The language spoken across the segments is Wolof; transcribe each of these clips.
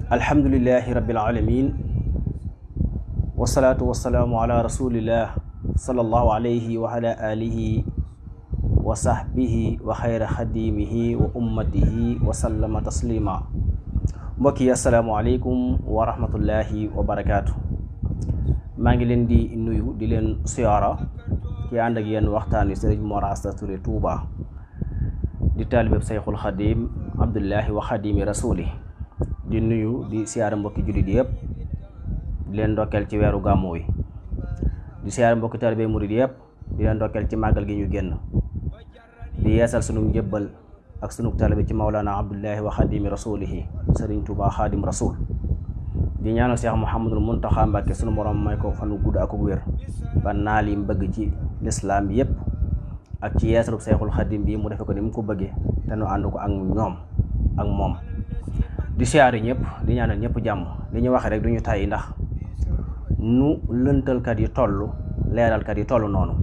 alhamdulillahi rabbil alamin wasalaatu wasalaamu ala rasulillah sallallahu alayhi wa ala alihi wa sahbihi wa xayra xadimihi wa ummatihi wa sallama taslima. mbokk yi assalaamu aleykum wa rahmatullahi wa barakaatu. maa ngi leen di nuyu di leen siyaara ci ànd ak yéen waxtaan wi Sëriñ Mor Asta Touré Touba di taalibeb Sayxul Xadim abdullahi wa xadimi rasuli. di nuyu di siyaara mbokki jullit yëpp di leen ndokkeel ci weeru gàmmu wi, di siyaara mbokki taalibe murid yëpp di leen ndokkeel ci màggal gi ñu génn, di yeesal sunu njëbbal ak sunu taalibe ci Mawlana abdullahi wa xadimi rasulihi Sëriñ Touba xadim rasul. di ñaanal Cheikh Mouhamadul Muntaxa Mbàkke sunu borom may ko fanu gudd ak wér ba naal yi bëgg ci lislaam yëpp ak ci yeesalub Seexul Xadim bi mu defe ko ni mu ko bëggee te nu ànd ko ak ñoom ak moom. di siyaari ñëpp di ñaanal ñëpp jàmm. li ñu waxe rek du ñu tàyyi ndax nu lëntalkat yi toll leeralkat yi toll noonu,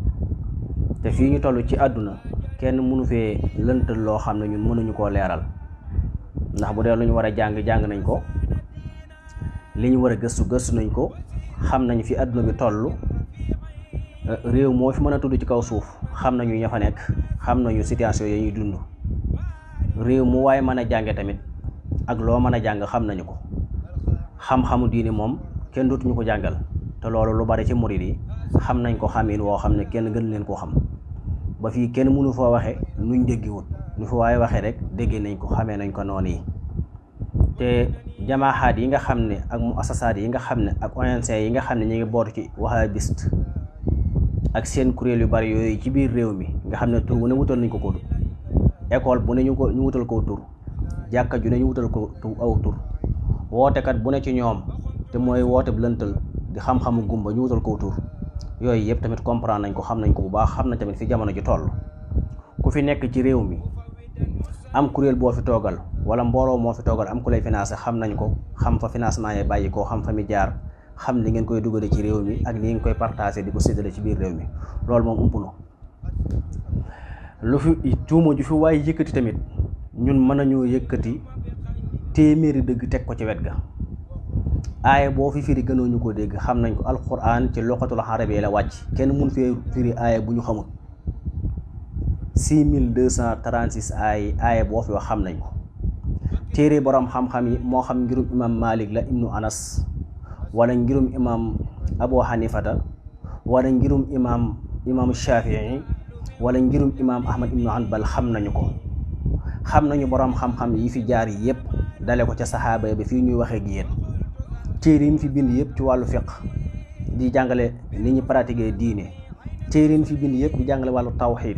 te fii ñu toll ci àdduna kenn mënu fee lëntal loo xam ne ñun mënuñu koo leeral, ndax bu dee lu ñu war a jàng nañ ko, li ñu war a gëstu nañ ko, xam nañu fi àdduna bi toll. réew moo fi mën a tudd ci kaw suuf xam nañu ña fa nekk, xam nañu situation yi ñuy dund. réew mu waaye mën a jànge tamit ak loo mën a jàng xam nañu ko. xam-xamu diini moom kenn dootuñu ko jàngal, te loolu lu bari ci murid yi xam nañ ko xamin woo xam ne kenn gën leen koo xam. ba fii kenn mënu fa waxe nuñ déggiwut, nu fa waaye waxee rek déggee nañ ko, xamee nañ ko noonu yi. te jamaaxaat yi nga xam ne ak mu asasaat yi nga xam ne ak ONG yi nga xam ne ñu ngi bootu ci wahabiste ak seen kuréel yu bari yooyu ci biir réew mi nga xam ne tur bu ne wutal nañ ko ko, école bu ne ñu wutal ko tur, jàkka ju ne ñu wutal ko aw tur, wootekat bu ne ci ñoom te mooy woote bu lëntal di xam-xamu gumba ñu wutal ko tur. yooyu yëpp tamit comprendre nañ ko, xam nañ ko bu baax, xam nañ tamit fi jamono ji toll. ku fi nekk ci réew mi am kuréel boo fi toogal wala mbooloo moo fi toogal am ku lay financé, xam nañ ko, xam fa financement yi bàyyi ko, xam fa mi jaar, xam li ngeen koy dugale ci réew mi ak li ngeen koy partagé di ko séddale ci biir réew mi. loolu moom ump na lu fi tuuma ju fi waaye yëkkati tamit ñun mën nañoo yëkkati téeméeri dëgg teg ko ci wet ga. aaya boo fi firi gënoo ñu ko dégg, xam nañ ko. alquran ci loxatul arabiya la wàcc, kenn mun fee firi aaya bu ñu xamul. 6236 aaya boo fi wax xam nañ ko. téere borom xam-xam yi moo xam ngirum imam Malik la ibnu Anas, wala ngirum imam Abu Hanifata, wala ngirum imam Shafii, wala ngirum imam Ahmad ibnu Hanbal, xam nañu ko. xam nañu borom xam-xam yi fi jaar yi yëpp dale ko ca saxaaba ba fii ñuy waxee ak yéen. téere yi fi bind yëpp ci wàllu fiqh di jàngale ni ñu pratiquer diine, téere yi fi bind yëpp di jàngale wàllu tawxiid,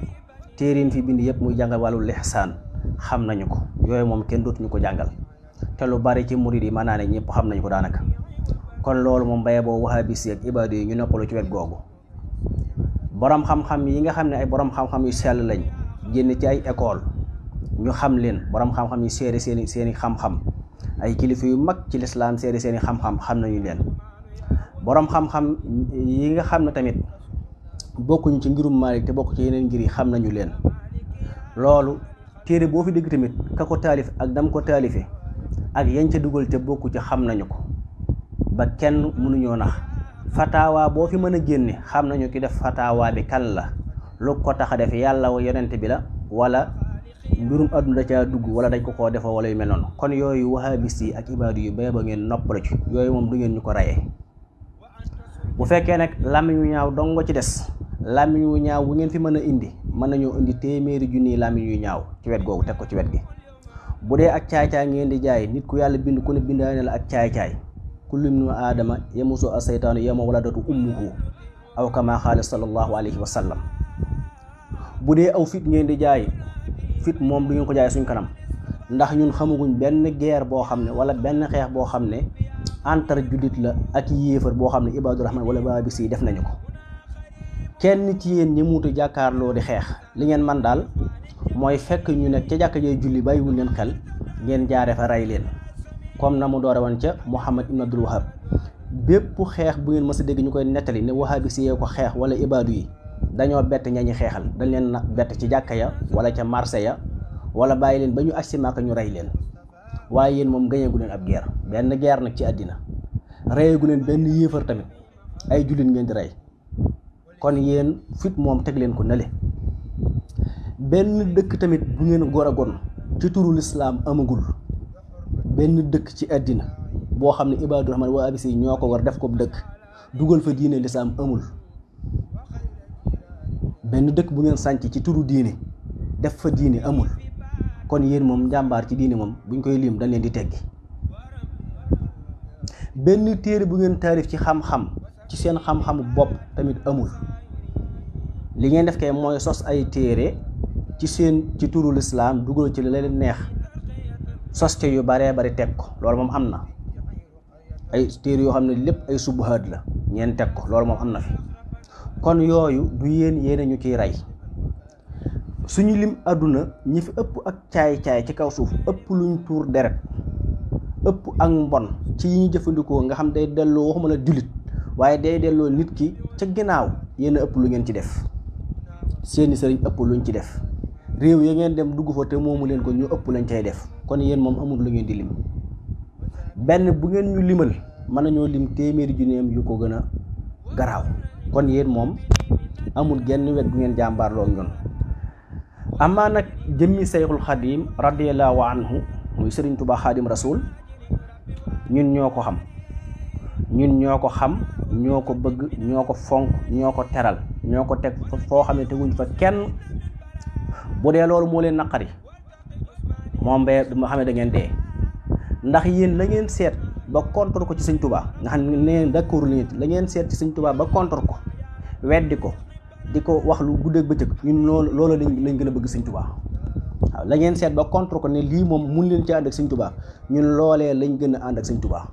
téere yi fi bind yëpp muy jàngal wàllu lihsaan, xam nañu ko. yooyu moom kenn dootuñu ko jàngal, te lu bari ci murid yi mën naa ne ñëpp xam nañu ko daanaka. kon loolu moom baye boo wahabis ak ibaadu yi ñu noppalu ci wet googu. borom xam-xam yi nga xam ne ay borom xam-xam yu sell lañ, génn ci ay école, ñu xam leen. borom xam-xam yi seede seeni xam-xam, ay kilifa yu mag ci lislaam seede seeni xam-xam, xam nañu leen. borom xam-xam yi nga xam ne tamit bokkuñu ci ngirum Maalik te bokk ci yeneen ngir yi, xam nañu leen. loolu téere boo fi dégg tamit ka ko taalif ak dam ko taalife ak yañ ca dugal te bokku ci xam nañu ko, ba kenn mënuñoo nax. fatawa boo fi mën a génne xam nañu ki def fatawa bi kan la, lu ko tax a def yàlla wa yonent bi la, wala mbirum àdduna da caa dugg, wala dañ ko koo defoo wala yu mel noonu. kon yooyu wahabis yi ak ibaadu yu ba ngeen noppalu ci yooyu moom du ngeen ñu ko rayee. bu fekkee nag làmmiñ wu ñaaw dong nga ci des, làmmiñ wu ñaaw wu ngeen fi mën a indi, mën nañoo indi téeméeri junniy làmmiñ yu ñaaw ci wet googu teg ko ci wet gi. bu dee ak caay-caay ngeen di jaay, nit ku yàlla bind ku ne bindaane la ak caay-caay. kullu ibnu aadama yamusu aseytaanu yawma waladatu ummuhu aw kama qaala sallallahu alayhi wa sallam. bu dee aw fit ngeen di jaay, fit moom du ngeen ko jaay suñ kanam, ndax ñun xamaguñ benn guerre boo xam ne wala benn xeex boo xam ne entre jullit la ak yéefar boo xam ne ibaadu rahman wala wahabis yi def nañu ko. kenn ci yéen ñi muutu jàkkaarloo di xeex, li ngeen man daal mooy fekk ñu nekk ca jàkka jay julli bàyyiwul leen xel, ngeen jaare fa rey leen, comme na mu doore woon ca Muhammad ibn Abdul Wahab. bépp xeex bu ngeen mës a dégg ñu koy nettali ne wahabis yi ko xeex wala ibaadu yi, dañoo bett ñañi xeexal, dañ leen bett ci jàkka ya wala ca marché ya, wala bàyyi leen ba ñu agsi Màkka ñu rey leen. waaye yéen moom gañeegu leen ab guerre benn guerre nag ci àddina reyeegu leen benn yéefar tamit ay jullit ngeen di rey kon yéen fit moom teg leen ko nale benn dëkk tamit bu ngeen goragoon ci turu lislaam amagul benn dëkk ci àddina boo xam ne Ibaadu Rahmaan waa abisi ñoo ko war def ko dëkk dugal fa diine lislaam amul benn dëkk bu ngeen sànc ci turu diine def fa diine amul kon yéen moom njàmbaar ci diine moom buñ koy lim dañ leen di teggi benn téere bu ngeen taarif ci xam-xam ci seen xam-xamu bopp tamit amul li ngeen def kay mooy sos ay téere ci turu lislaam dugal ci la leen neex sos te yu baree bari teg ko loolu moom am na ay téere yoo xam ne lépp ay subuhaat la ngeen teg ko loolu moom am na fi kon yooyu du yéen ñu ciy rey suñu lim àdduna ñi fi ëpp ak caay-caay ci kaw suuf ëpp luñ tuur deret ëpp ak mbon ci yi ñu jëfandikoo nga xam day delloo waxuma la jullit waaye day delloo nit ki ca ginnaaw yéen a ëpp lu ngeen ci def seeni sëriñ ëpp luñ ci def réew ya ngeen dem dugg fa te moomu leen ko ñu ëpp lañ cay def kon yéen moom amul lu ngeen di lim benn bu ngeen ñu limal mën nañoo lim téeméeri junneem yu ko gën a garaaw kon yéen moom amul genn wet gu ngeen jàmbaarloo ñun amaa nag jëmmi Sayxul Xadim radiyallahu anhu muy Sëriñ Tuubaa Xaadim Rasuul ñun ñoo ko xam ñoo ko bëgg ñoo ko fonk ñoo ko teral ñoo ko teg foo xam ne teguñ fa kenn bu dee loolu moo leen naqari moom ba ma xam ne da ngeen dee ndax yéen la ngeen seet ba contre ko ci Sëñ Tuubaa nga xam ne d'accord la ngeen seet ci Sëñ Tuubaa ba contre ko weddi ko di ko wax lu guddeeg bëccëg ñun loolu lañ gën a bëgg Sëñ Tuubaa waaw la ngeen seet ba contre ko ne lii moom mun leen ci ànd ak Sëñ Tuubaa ñun loolee lañ gën a ànd ak Sëñ Tuubaa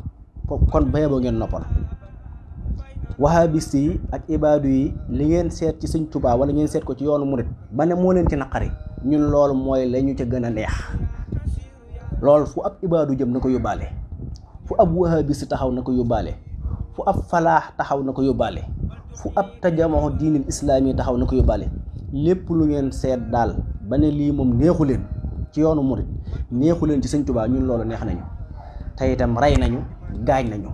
kon baye boo ngeen noppal wahabist yi ak ibaadu yi li ngeen seet ci Sëñ Tuubaa wala ngeen seet ko ci yoonu murit ba ne moo leen ci naqari ñun loolu mooy la ñu ca gën a neex loolu fu ab ibaadu jëm na ko yóbbaale fu ab wahabist taxaw na ko yóbbaale fu ab falaax taxaw na ko yóbbaale fu ab tajamoo diinil islaam yi taxaw na ko yóbbaale lépp lu ngeen seet daal ba ne lii moom neexu leen ci yoonu murit neexu leen ci Sëñ Tuubaa ñun loolu neex nañu te itam rey nañu gaañ nañu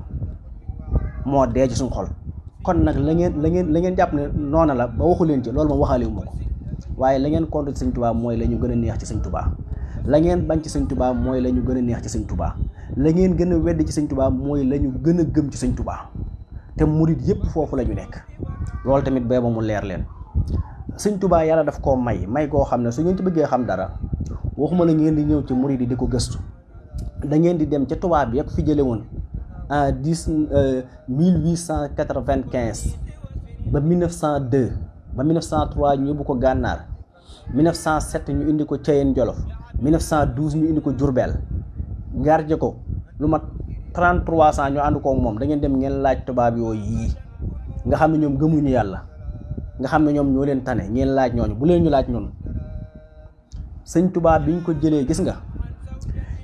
moo dee ci suñu xol kon nag la ngeen jàpp ne noona la ba waxu leen ci loolu moom waxaale wu ma ko waaye la ngeen contre ci Sëñ Tuubaa mooy la ñu gën a neex ci Sëñ Tuubaa la ngeen bañ ci Sëñ Tuubaa mooy la ñu gën a neex ci Sëñ Tuubaa la ngeen gën a wedd ci Sëñ Tuubaa mooy la ñu gën a gëm ci Sëñ Tuubaa te murit yépp foofu la ñu nekk loolu tamit ba mu leer leen Sëñ Tuubaa yàlla daf koo may koo xam ne su ngeen ci bëggee xam dara waxuma la ngeen di ñëw ci murit yi di ko gëstu da ngeen di dem ca tubaab bi ak fi jële woon en 1895 ba 1902 ba 1903 ñu yóbbu ko Gànnaar 1907 ñu indi ko Ceyeen Jolof 1912 ñu indi ko Jurbel garje ko lu mat 33 ans ñu ànd ko moom da ngeen dem ngeen laaj tubaab yooyu yii nga xam ne ñoom gëmuñu yàlla nga xam ne ñoom ñoo leen tane ngeen laaj ñooñu bu leen ñu laaj ñun Sëñ Tuubaa bi ñu ko jëlee gis nga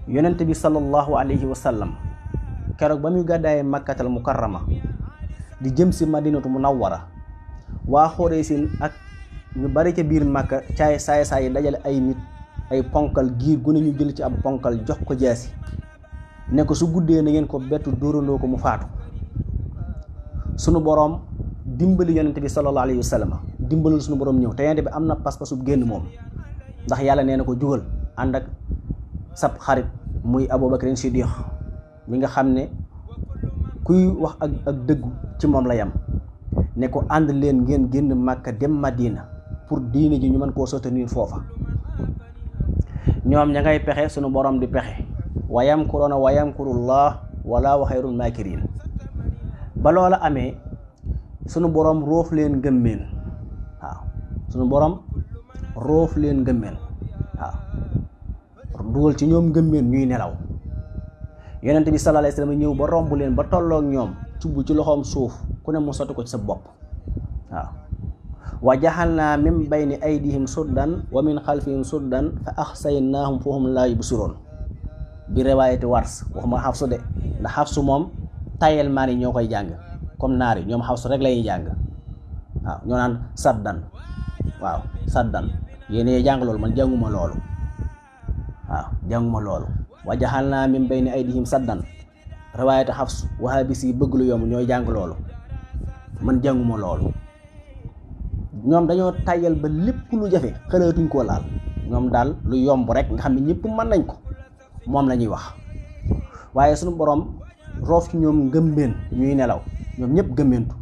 yonent bi sallallahu alayhi wa sallam keroog ba muy gàddaayee Makkatal Mukarrama di jëm si Madinatu Munawwara waa Xuraysin ak ñu bari ca biir Makka saay yi dajale ay nit ay ponkal giir gu ne ñu jël ci ab ponkal jox ko jaasi ne ko su guddee na ngeen ko bettu dóorandoo ko mu faatu sunu boroom dimbali yonent bi sallallahu alayhi wa sallam dimbalul sunu boroom ñëw te yonent bi am na pas-pasub génn moom ndax yàlla nee na ko jugal ànd ak sab xarit muy Abubakar Siddiq mi nga xam ne kuy wax ak dëggu ci moom la yam ne ko ànd leen ngeen génn Màkka dem Madina pour diine ji ñu mën koo soutenir foofa ñoom ña ngay pexe sunu borom di pexe wa yamkuruuna wa yamkurullah wallaahu xayrul maakirin ba loola amee sunu borom roof leen ngëmmeen waaw sunu borom roof leen ngëmmeen waaw dugal ci ñoom ngëmmeen ñuy nelaw yonent bi sallallahu alayhi wasallam ñëw ba romb leen ba tolloog ñoom cubb ci loxoom suuf ku ne mu sotti ko ci sa bopp waaw wa jaxalnaa min bayni aydihim suddan wa min xalfihim suddan fa axsaynaahum fa hum laa yubsiroon bi riwaayati Wars waxuma Xafsu de ndax Xafsu moom tayel maan yi ñoo koy jàng comme naar yi ñoom Xafsu rek lañuy jàng waaw ñoo naan saddan waaw saddan yéen jàng loolu man jànguma loolu waaw jànguma loolu wa jaxalnaa min bayni aydihim saddan riwaayatu Hafs wahabis yi bëgg lu yomb ñooy jàng loolu, man jànguma loolu. ñoom dañoo tàyyal ba lépp lu jafe xalaatuñ koo laal, ñoom daal lu yomb rek nga xam ne ñëpp mën nañ ko moom la ñuy wax. waaye suñu borom roof ci ñoom ngëmbeen ñuy nelaw, ñoom ñëpp gëmmeentu.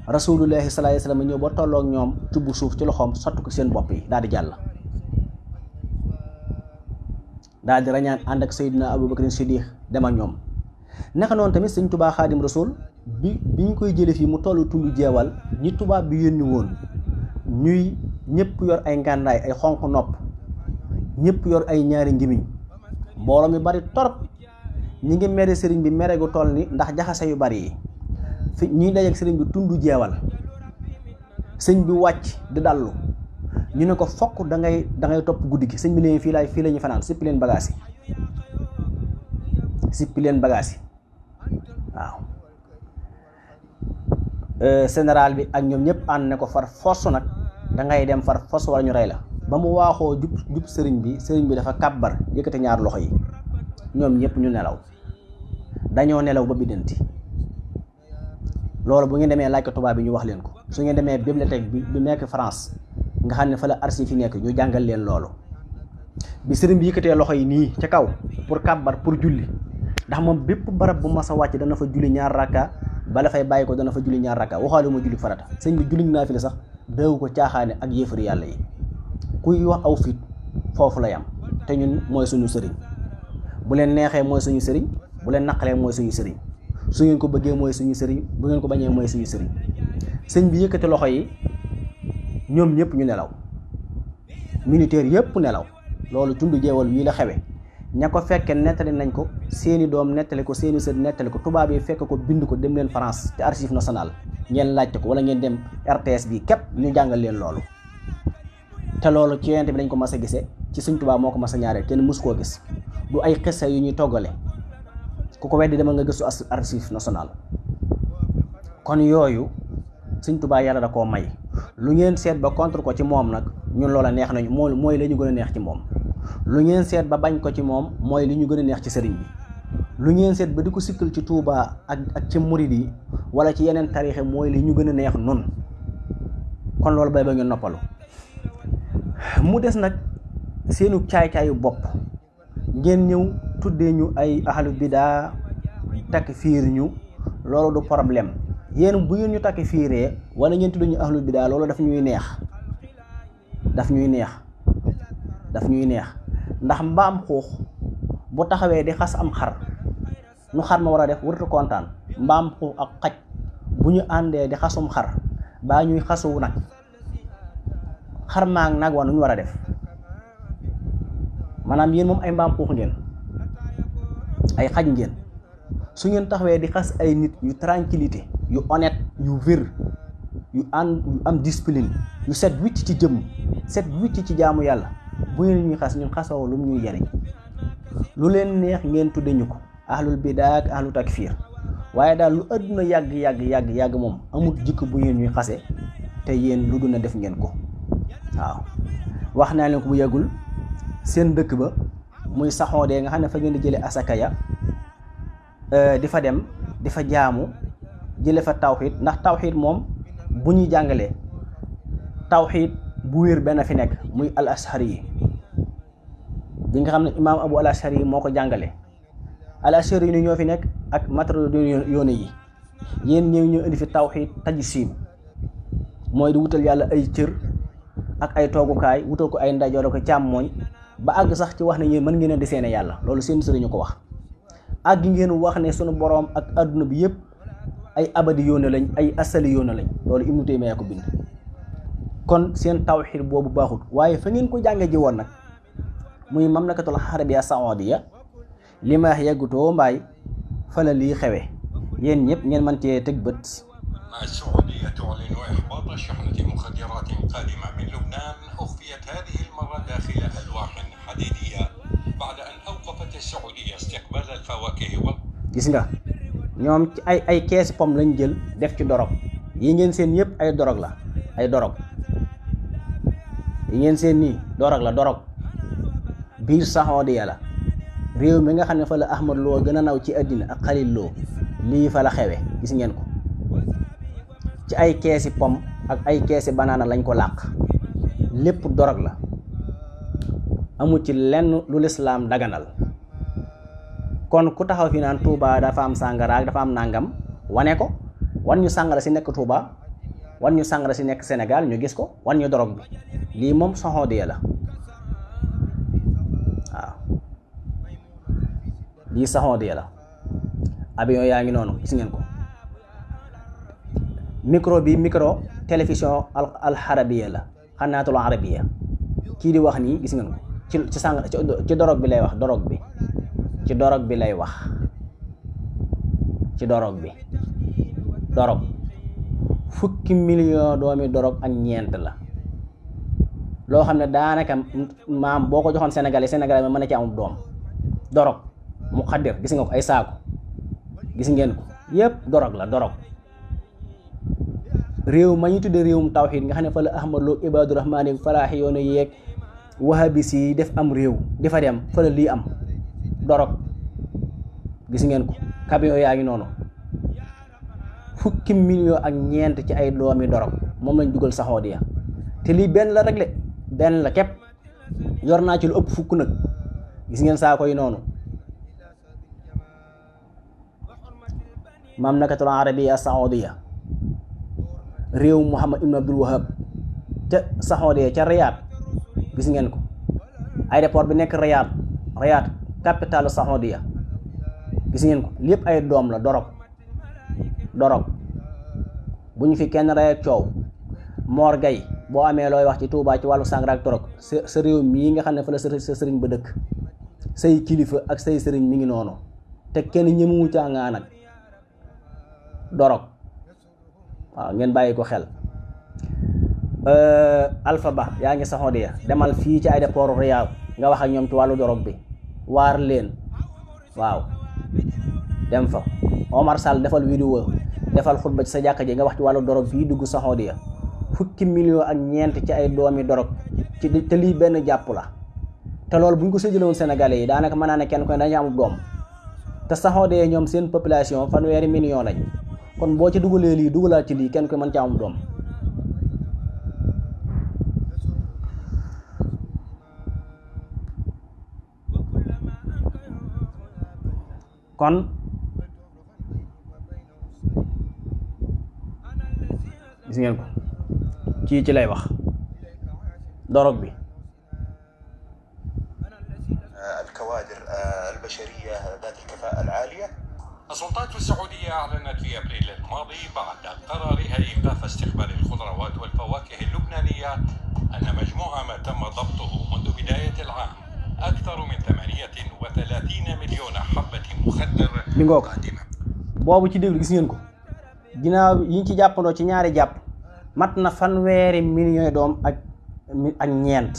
rasulullahi sallallahu alayhi wasallam ñëw ba tolloog ñoom tubbu suuf ci loxoom sotti ko seen bopp yi daal di jàll, daal di rañaan ànd ak Seydina Abubakar Siddiq dem ak ñoom. naka noonu tamit sëñ Tuubaa Xaadim Rasul bi ñu koy jële fii mu tollu tund jeewal, ñi tubaab bi yónni woon ñuy ñëpp yor ay ngàndaay ay xonq nopp, ñëpp yor ay ñaari ngimiñ, mbooloo mi bari torop, ñi ngi mere sëriñ bi mere gu toll ni ndax jaxase yu bari yi fi ñuy dajeek sëriñ bi tund jeewal, sëñ bi wàcc di dallu, ñu ne ko fokk da ngay topp guddi gi. sëñ bi ne fii la ñu fanaan, sippi leen bagaas yi waaw. général bi ak ñoom ñëpp ànd ne ko far force nag da ngay dem far force wala ñu rey la. ba mu waaxoo jub sëriñ bi dafa kàbbar yëkkati ñaar loxo yi, ñoom ñëpp ñu nelaw, dañoo nelaw ba biddanti. loolu bu ngeen demee laaj ko tubaab bi ñu wax leen ko. su ngeen demee bibliothèque bi nekk France nga xam ne fa la archive yi nekk, ñu jàngal leen loolu. bi sëriñ bi yëkkatee loxo yi nii ca kaw pour kàbbar pour julli, ndax moom bépp barab bu mas a wàcc dana fa julli ñaar rakka, bala fay bàyyi ko dana fa julli ñaar rakka, waxaale ma julli farata. sëñ bi julli naafila sax daawu ko caaxaane ak yéefari yàlla yi. kuy wax aw fit foofu la yam, te ñun mooy suñu sëriñ. bu leen neexee mooy suñu sëriñ, bu leen naqalee mooy suñu sëriñ, su ngeen ko bëggee mooy suñu sëriñ, bu ngeen ko bañee mooy suñu sëriñ. sëñ bi yëkkati loxo yi, ñoom ñëpp ñu nelaw, militaire yëpp nelaw. loolu tund jeewal wii la xewe. ña ko fekke nettali nañ ko, seeni doom nettali ko, seeni sët nettali ko, tubaab yi fekk ko bind ko. dem leen France ci archive nationale ngeen laajte ko, wala ngeen dem RTS bi képp ñu jàngal leen loolu. te loolu ci yonent bi dañ ko mas a gisee, ci Sëñ Tuubaa moo ko mas a ñaareel, kenn mus koo gis. du ay xissa yu ñuy toggale, ku ko weddi demal nga gëstu archive nationale. kon yooyu Sëñ Tuubaa yàlla da koo may. lu ngeen seet ba contre ko ci moom nag ñun loola neex nañu, mooy la ñu gën a neex ci moom. lu ngeen seet ba bañ ko ci moom mooy li ñu gën a neex ci sëriñ bi. lu ngeen seet ba di ko sikkal ci Touba ak ci murid yi wala ci yeneen tariixe mooy li ñu gën a neex nun. kon loolu bay ba ngeen noppalu. mu des nag seenu caay-caayu bopp, ngeen ñëw tuddee ñu ay ahlu bidaa, takk fiir ñu, loolu du problème. yéen bu ngeen ñu takk fiiree wala ngeen tuddee ñu ahlu bidaa, loolu daf ñuy neex, daf ñuy neex. ndax mbaam xuux bu taxawee di xas am xar, nu xar ma war a def warut kontaan. mbaam xuux ak xaj bu ñu àndee di xasum xar baa ñuy xasu nag, xar maa ngi nag wa nu ñu war a def. maanaam yéen moom ay mbaam xuux ngeen, ay xaj ngeen. su ngeen taxawee di xas ay nit yu tranquillité, yu honnête, yu wér, yu am discipline, yu set wicc ci jëmm, set wicc ci jaamu yàlla, bu ngeen ñuy xas ñun xasoo lu mu ñuy jariñ. lu leen neex ngeen tudde ñu ko ahlul bidaa ak ahlu takfir, waaye daal lu àdduna yàgg moom amul jikko bu ngeen ñuy xase, te yéen lu duna def ngeen ko. waaw wax naa leen ko bu yàggul, seen dëkk ba muy saxoo dee nga xam ne fa ngeen di jële asaka ya, di fa dem di fa jaamu, jële fa tawxiid. ndax tawxiid moom bu ñuy jàngalee tawxiid bu wér benn fi nekk, muy al ashari yi bi nga xam ne imaam abu al ashari yi moo ko jàngale. al ashari yi ñoo fi nekk ak matériel yoone yi. yéen ñoo indi fi tawxiid tajsiim, mooy di wutal yàlla ay cër ak ay toogukaay, wutal ko ay ndajoor ko càmmooñ, ba àgg sax ci wax ne yéen mën ngeen a di seene yàlla. loolu seen sëriñ ñu ko wax. àgg ngeen wax ne sunu boroom ak adduna bi yëpp ay abadi yoona lañ, ay asali yoona lañ. loolu Ibnu Taymiyya ko bind. kon seen tawxiid boobu baaxut. waaye fa ngeen ko jànge ji woon nag muy mamlakatul arabiya saoudiya, li ma yeggutoo mbaay fa la lii xewe. yéen ñëpp ngeen mën cee teg bët. السعودية تعلن إحباط شحنة مخدرات قادمة من لبنان أخفيت هذه المرة داخل ألواح حديدية بعد أن أوقفت السعودية استقبال الفواكه gis nga ñoom ci ay kees pom lañ jël def ci dorog yi ngeen seen yëpp ay dorog la, ay dorog yi ngeen seen nii dorog la, dorog biir Saoudia la. réew mi nga xam ne fa la Ahmad Lo gën a naw ci àddina ak Khalil Lo lii fa la xewe gis ngeen ko ci ay keesi pom ak ay keesi banaana lañ ko làq lépp dorog la amul ci lenn lu lislaam daganal kon ku taxaw fi naan Touba dafa am sàngara ak dafa am nangam wane ko wan ñu sàngara si nekk Touba wan ñu sàngara si nekk Sénégal ñu gis ko wan ñu dorog bi lii moom saxoodiya la waaw lii saxoodiya la avion yaa ngi noonu gis ngeen ko micro bi micro télévision al xarabiya la xanaatul arabiya kii di wax nii gis ngeen ko ci sàngara ci dorog bi lay wax dorog bi ci dorog bi lay wax ci dorog bi dorog fukki million doomi dorog ak ñeent la loo xam ne daanaka maam boo ko joxoon sénégalais ma mën na ci amul doom dorog mu xaddir gis nga ko ay saako gis ngeen ko yépp dorog la dorog réew ma ñu tuddee réewum tawxiid nga xam ne fa la Ahmad Lo Ibaadu Rahmaan falaaxi yoonu yeeg wahabis yi def am réew di fa dem fa la lii am dorog gis ngeen ko camion yaa ngi noonu fukki million ak ñeent ci ay doomi dorog moom lañ dugal saxoodiya te lii benn la rek benn la képp yor naa ci lu ëpp fukk nag gis ngeen saako yi noonu mamlakatul arabiya saxoodiya réew Muhammad ibn Abdul Wahab ca saxoodiya ca Riyad gis ngeen ko aéroport bi nekk Riyad capitalu saxoodiya gis ngeen ko lépp ay doom la dorog bu ñu fi kenn rey ak coow Mor Gay boo amee looy wax ci Touba ci wàllu sàngara ak dorog sa réew mii nga xam ne fa la sa sëriñ ba dëkk say kilifa ak say sëriñ mi ngi noonu te kenn ñemewu caa ngaa nag dorog waaw ngeen bàyyi ko xel Alpha Ba yaa ngi saxoodiya demal fii ci aéroport Riyad nga wax ak ñoom ci wàllu dorog bi waar leen waaw dem fa Omar Sall defal vidéo defal xutba ci sa jàkka ji nga wax ci wàllu dorog fii dugg saxoodiya fukki million ak ñeent ci ay doomi dorog ci te lii benn jàpp la te loolu bu ñu ko séddale woon Sénégalais yi daanaka mën naa ne kenn ko dañu am doom te saxoodiya ñoom seen population fanweeri million lañ kon boo ci dugalee lii dugalaat ci lii kenn ko mën ci am doom kon gis ngeen ko ci lay wax dorog bi الكوادر البشرية ذات الكفاءة العالية. السلطات السعودية أعلنت في أبريل الماضي بعد قرارها إيقاف استقبال الخضروات والفواكه اللبنانية أن مجموع ما تم ضبطه منذ بداية العام أكثر من 38 مليون حبة مخدر قادمة. boobu ci déglu gis ngeen ko ginnaaw yi ñu ci jàppandoo ci ñaari jàpp mat na fanweeri million doom ak ñeent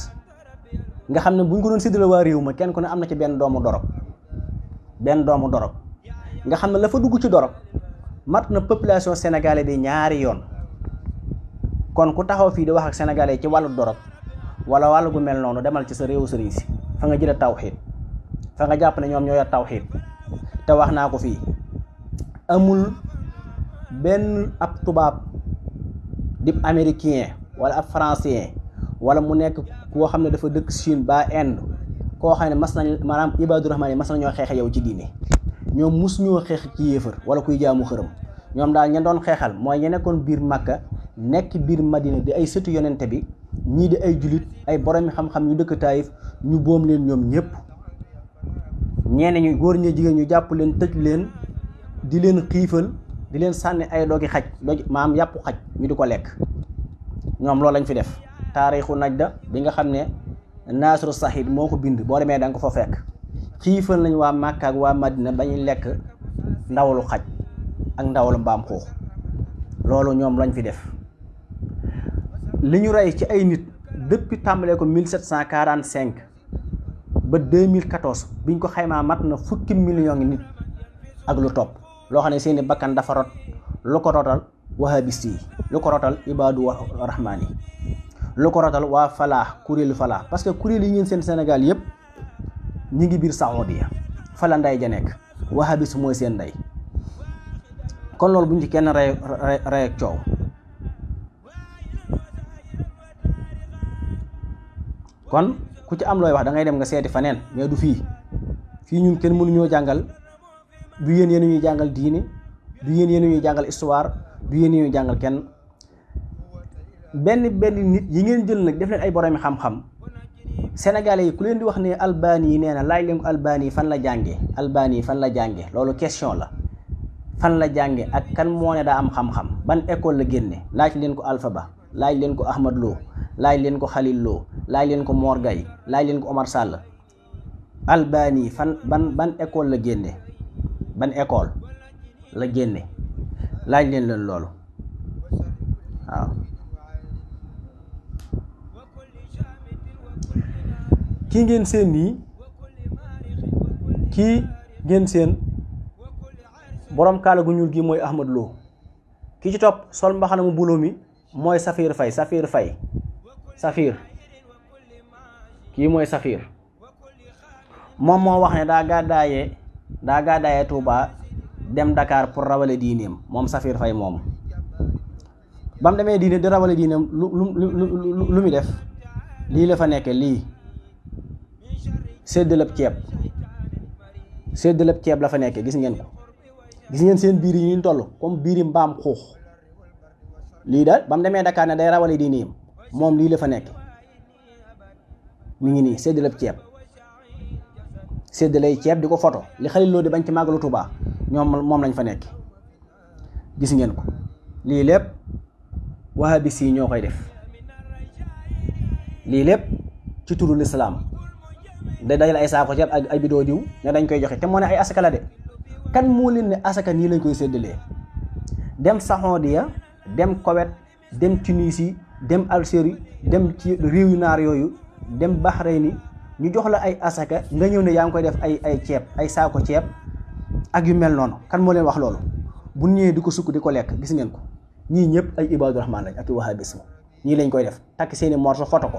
nga xam ne bu ñu ko doon séddale waa réew ma kenn ku ne am na ci benn doomu dorog nga xam ne la fa dugg ci dorog mat na population sénégalais bi ñaari yoon kon ku taxaw fii di wax ak sénégalais ci wàllu dorog wala wàllu gu mel noonu demal ci sa réewu sëriñ si fa nga jëlee tawxiid fa nga jàpp ne ñoom ñoo yor tawxiid te wax naa ko fii amul benn ab tubaab di américain wala ab français wala mu nekk koo xam ne dafa dëkk Chine ba Inde koo xam ne mas nañ maanaam Ibaadu Rahmaan yi mas nañoo xeexe yow ci diine ñoom mus ñoo xeex ci yéefar wala kuy jaamu xërëm ñoom daal ña doon xeexal mooy ña nekkoon biir Makka nekk biir Madina di ay sëtu yonente bi ñii di ay julit ay boromi xam-xam yu dëkk Taayif ñu boom leen ñoom ñëpp ñenn ñu góor ñi jigéen ñu jàpp leen tëj leen di leen xiifal di leen sànni ay dogi xaj maam yàppu xaj ñu di ko lekk ñoom loolu lañ fi def taarixu Najda bi nga xam ne Naasiru Sahid moo ko bind boo demee da nga ko fa fekk xiifal nañ waa Makka ak waa Madina ba ñuy lekk ndawalu xaj ak ndawalu mbaam xuux loolu ñoom lañ fi def li ñu rey ci ay nit depuis tàmbalee ko 1745 ba 2014 biñ ko xaymaa mat na fukki million nit ak lu topp loo xam ne seeni bakkan dafa rot lu ko rotal wahabist yi lu ko rotal Ibaadu Rahmaan yi lu ko rotal waa falaax kuréelu falaax parce que kuréel yi ngeen seen Sénégal yëpp ñi ngi biir Saoudia fa la nday ja nekk wahabis mooy seen nday. kon loolu buñ ci kenn rey ak coow. kon ku ci am looy wax da ngay dem nga seeti faneen mais du fii ñun kenn mënuñoo jàngal, du yéen ñuy jàngal diine, du yéen ñuy jàngal histoire, du yéen ñuy jàngal kenn. benn nit yi ngeen jël nag def leen ay boromi xam-xam. Sénégalais yi ku leen di wax ne Albani yi nee na laaj leen ko Albani fan la jànge, Albani fan la jànge, loolu question la. fan la jànge ak kan moo ne daa am xam-xam, ban école la génne, laaj leen ko Alpha Ba, laaj leen ko Ahmad Lo, laaj leen ko Khalil Lo, laaj leen ko Mor Gaye, laaj leen ko Omar Sall. Albani fan ban école la génne, ban école la génne, laaj leen loolu. waaw kii ngeen seen nii, kii ngeen seen borom kaala gu ñuul gi mooy Ahmad Lo. ki ci topp sol mbaxana mu bulo mi mooy Safir Faye. Kii mooy Safir. moom moo wax ne daa gàddaayee Touba dem Dakar pour rawale diineem, moom Safir Faye moom. ba mu demee diine di rawale diineem lu mu def lii la fa nekke, lii séddaleb ceeb la fa nekke. gis ngeen ko, gis ngeen seen biir yi ñu toll comme biiri mbaam xuux. lii daal ba mu demee Dakar ne day rawale diineem, moom lii la fa nekk. mi ngi nii séddalay ceeb di ko photo li Khalil Lo di bañ ci màggalu Touba moom lañ fa nekk. gis ngeen ko, lii lépp wahabis yi ñoo koy def. lii lépp ci turu lislaam da dajal ay saako ceeb ak ay bidoo diw ne dañ koy joxe te moo ne ay asaka la de. kan moo leen ne asaka nii lañ koy séddalee? dem Saxoodiya, dem Koweït, dem Tunisie, dem Algérie, dem ci réew yu naar yooyu, dem Bahreïn, ñu jox la ay asaka nga ñëw ne yaa ngi koy def ay ceeb, ay saako ceeb ak yu mel noonu. kan moo leen wax loolu? bu ñëwee di ko sukk di ko lekk. gis ngeen ko, ñii ñëpp ay Ibaadu Rahmaan lañ ak wahabisme. ñii lañ koy def, takk seeni morso photo ko,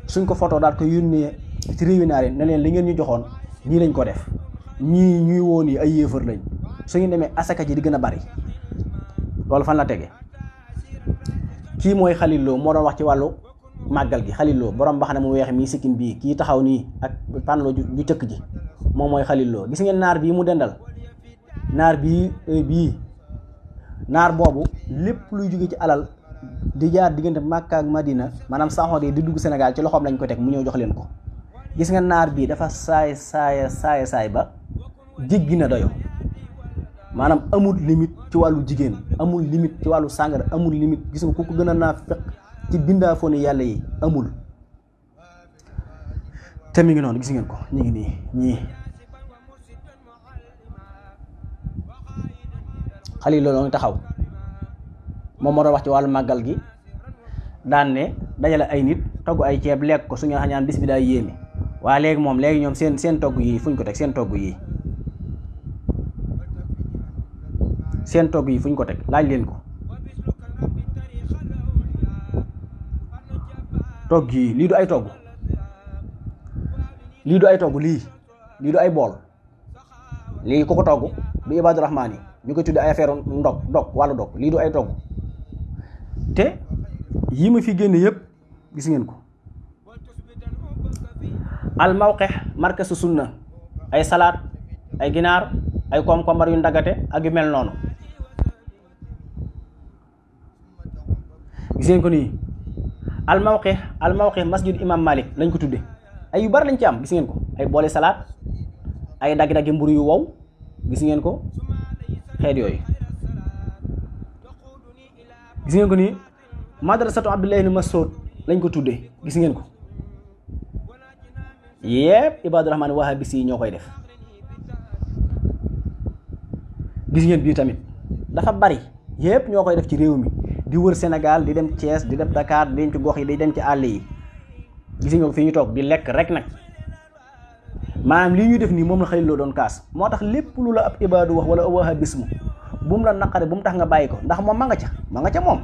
suñ ko photo daal ko yónnee ci réew yu naar yi ne leen li ngeen ñu joxoon ñii lañ ko def. ñii ñuy woon yi ay yéefar lañ, suñu demee asaka ji di gën a bari. loolu fan la tege? kii mooy Khalil Lo, moo doon wax ci wàllu màggal gi. Khalil Lo borom mbaxana mu weex mii sikkin bii, kii taxaw nii ak panlo ju cëkk ji, moom mooy Khalil Lo. gis ngeen naar bii mu dendal, naar boobu lépp luy jóge ci alal di jaar diggante Makka ak Madina, maanaam saxoor yi di dugg Sénégal ci loxoom lañ ko teg mu ñëw jox leen ko. gis nga naar bii dafa saay ba jéggi na doyo, maanaam amul limite ci wàllu jigéen, amul limite ci wàllu sàngara, amul limite. gis nga ku ko gën a naafeq ci bindaafooni yàlla yi amul. te mi ngi noonu, gis ngeen ko, ñu ngi nii ñii. Khalil Lo ngi taxaw, moom moo doon wax ci wàllu màggal gi, daan ne dajale ay nit togg ay ceeb lekk ko su ngeen xañaan bis bi daa yéeme. waaye léegi ñoom seen togg yi fuñ ko teg? seen togg yi fuñ ko teg? laaj leen ko. togg yi lii du ay togg, lii du ay bool. lii ku ko togg du Ibaadu Rahmaan yi, ñu koy tudde ay affaire wàllu dog. lii du ay togg. te yi ma fi génne yëpp gis ngeen ko. al mawqih markasu sunna, ay salaat, ay ginaar, ay koom-koombar yu ndagate ak yu mel noonu. gis ngeen ko nii. al mawqih masjid imam Malik lañ ko tudde. ay yu bari lañ ci am, gis ngeen ko. ay boole salaat, ay daggi-daggi mburu yu wow, gis ngeen ko, xeet yooyu. gis ngeen ko nii. madrasatu Abdullah ibn Mas'ud lañ ko tudde, gis ngeen ko. yépp Ibaadu Rahmaan wahabis yi ñoo koy def. gis ngeen bii tamit dafa bari, yépp ñoo koy def ci réew mi, di wër Sénégal, di dem Thiès, di dem Dakar, di dem ci gox yi, di dem ci àll yi. gis nga ko fii ñu toog di lekk rek nag. maanaam lii ñuy def nii moom la Khalil Lo doon kaas. moo tax lépp lu la ab ibaadu wax wala wahabisme bu mu la naqare, bu mu tax nga bàyyi ko, ndax moom ma nga ca moom.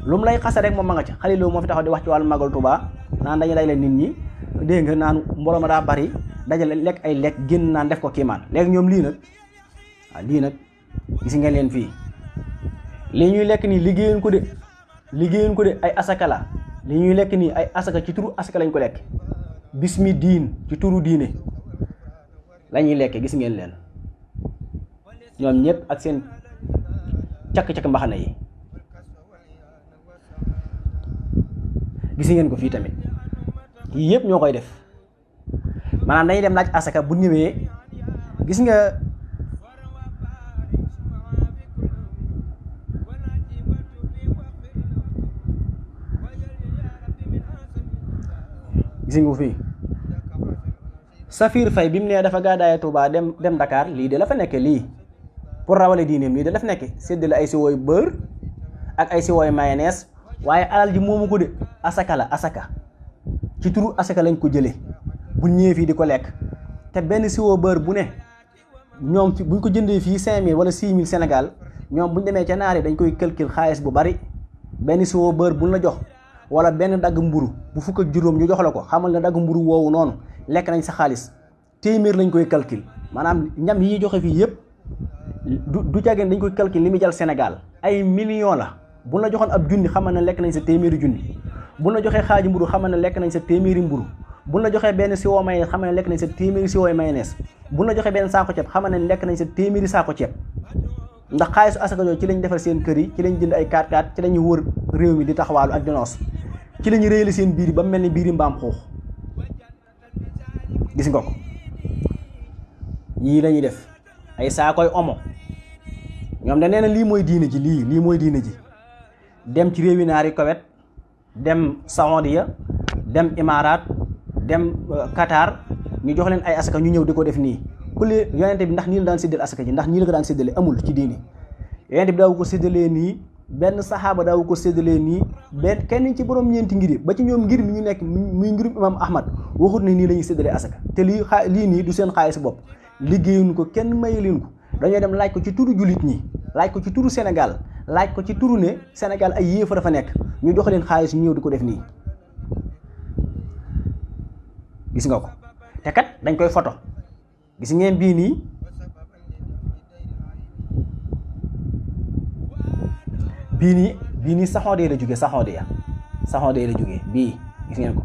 lu mu lay xase rek moom ma nga ca. Khalil Lo moo fi taxaw di wax ci wàllu màggal Touba naan dañu lay leen nit ñi, dégg nga naan mbooloo ma daa bari, dajale lekk ay lekk génn naan def ko kiimaan. léegi ñoom lii nag lii nag gis ngeen leen fii li ñuy lekk nii liggéeyuñ ko de ay asaka la li ñuy lekk nii ay asaka ci turu asaka lañ ko lekk bismi diin ci turu diine la ñuy lekk. gis ngeen leen ñoom ñëpp ak seen cakk-cakk mbaxana yi. gis ngeen ko fii tamit yii yëpp ñoo koy def maanaam dañuy dem laaj asaka bu ñëwee gis nga ko fii Safir Faye bi mu nee dafa gàddaay Touba dem Dakar lii de la fa nekke lii pour rawale diineem lii de la fa nekke séddale ay siwooy beurre ak ay siwooy mayonnaise waaye alal ji moomu ko de asaka la asaka ci turu asaka lañ ko jëlee bu ñëwee fii di ko lekk te benn siwo beurre bu ne ñoom buñ ko jëndee fii 5000 wala 6000 Sénégal ñoom buñ demee ca naar yi dañ koy calcul xaalis bu bari benn siwo beurre buñ la jox wala benn dagg mburu bu fukk ak juróom ñu jox la ko xamal ne dagg mburu woowu noonu lekk nañ sa xaalis téeméer lañ koy calcul maanaam ñam yi joxe fii yëpp du jàggeen dañ koy calcul li muy jël Sénégal ay millions la. bu la joxoon ab junni xamal ne lekk nañ sa téeméeri junni bu la joxee xaaji mburu xamal ne lekk nañ sa téeméeri mburu bu la joxee benn siwo mayonnaise xamal ne lekk nañ sa téeméeri siwo mayonnaise bu la joxee benn saako ceeb xamal ne lekk nañ sa téeméeri saako ceeb ndax xaalisu asaka jooju ci lañ defar seen kër yi ci lañ jënd ay 4x4 ci lañu wër réew mi di taxawaalu ak di noos ci lañu réyali seen biir ba mel ni biiri mbaam xuux. gis nga ko yii lañuy def ay saakoy omo ñoom da nee na lii mooy diine ji lii mooy diine ji. dem ci réewi naari Koweït dem Saoudia dem Imaaraat dem Qatar ñu jox leen ay asaka ñu ñëw di ko def nii ku lee yonente bi ndax nii la daan séddale asaka ji ndax nii la ko daan séddale amul ci diini yonente bi daawu ko séddalee nii benn saxaaba daawu ko séddalee nii benn kenn ci borom ñeenti ngir ba ci ñoom ngir mi ñu nekk muy ngirum imam Ahmad waxut ne nii la ñuy séddalee asaka te lii nii du seen xaalis bopp liggéeyuñ ko kenn mayu leen ko dañoo dem laaj ko ci turu jullit ñi laaj ko ci turu Sénégal laaj ko ci turu ne Sénégal ay yéefa dafa nekk ñu jox leen xaalis ñu ñëw di ko def nii. gis nga ko te kat dañ koy photo gis ngeen bii nii bii nii Saxoodee la jógee Saxoodee la jógee bii gis ngeen ko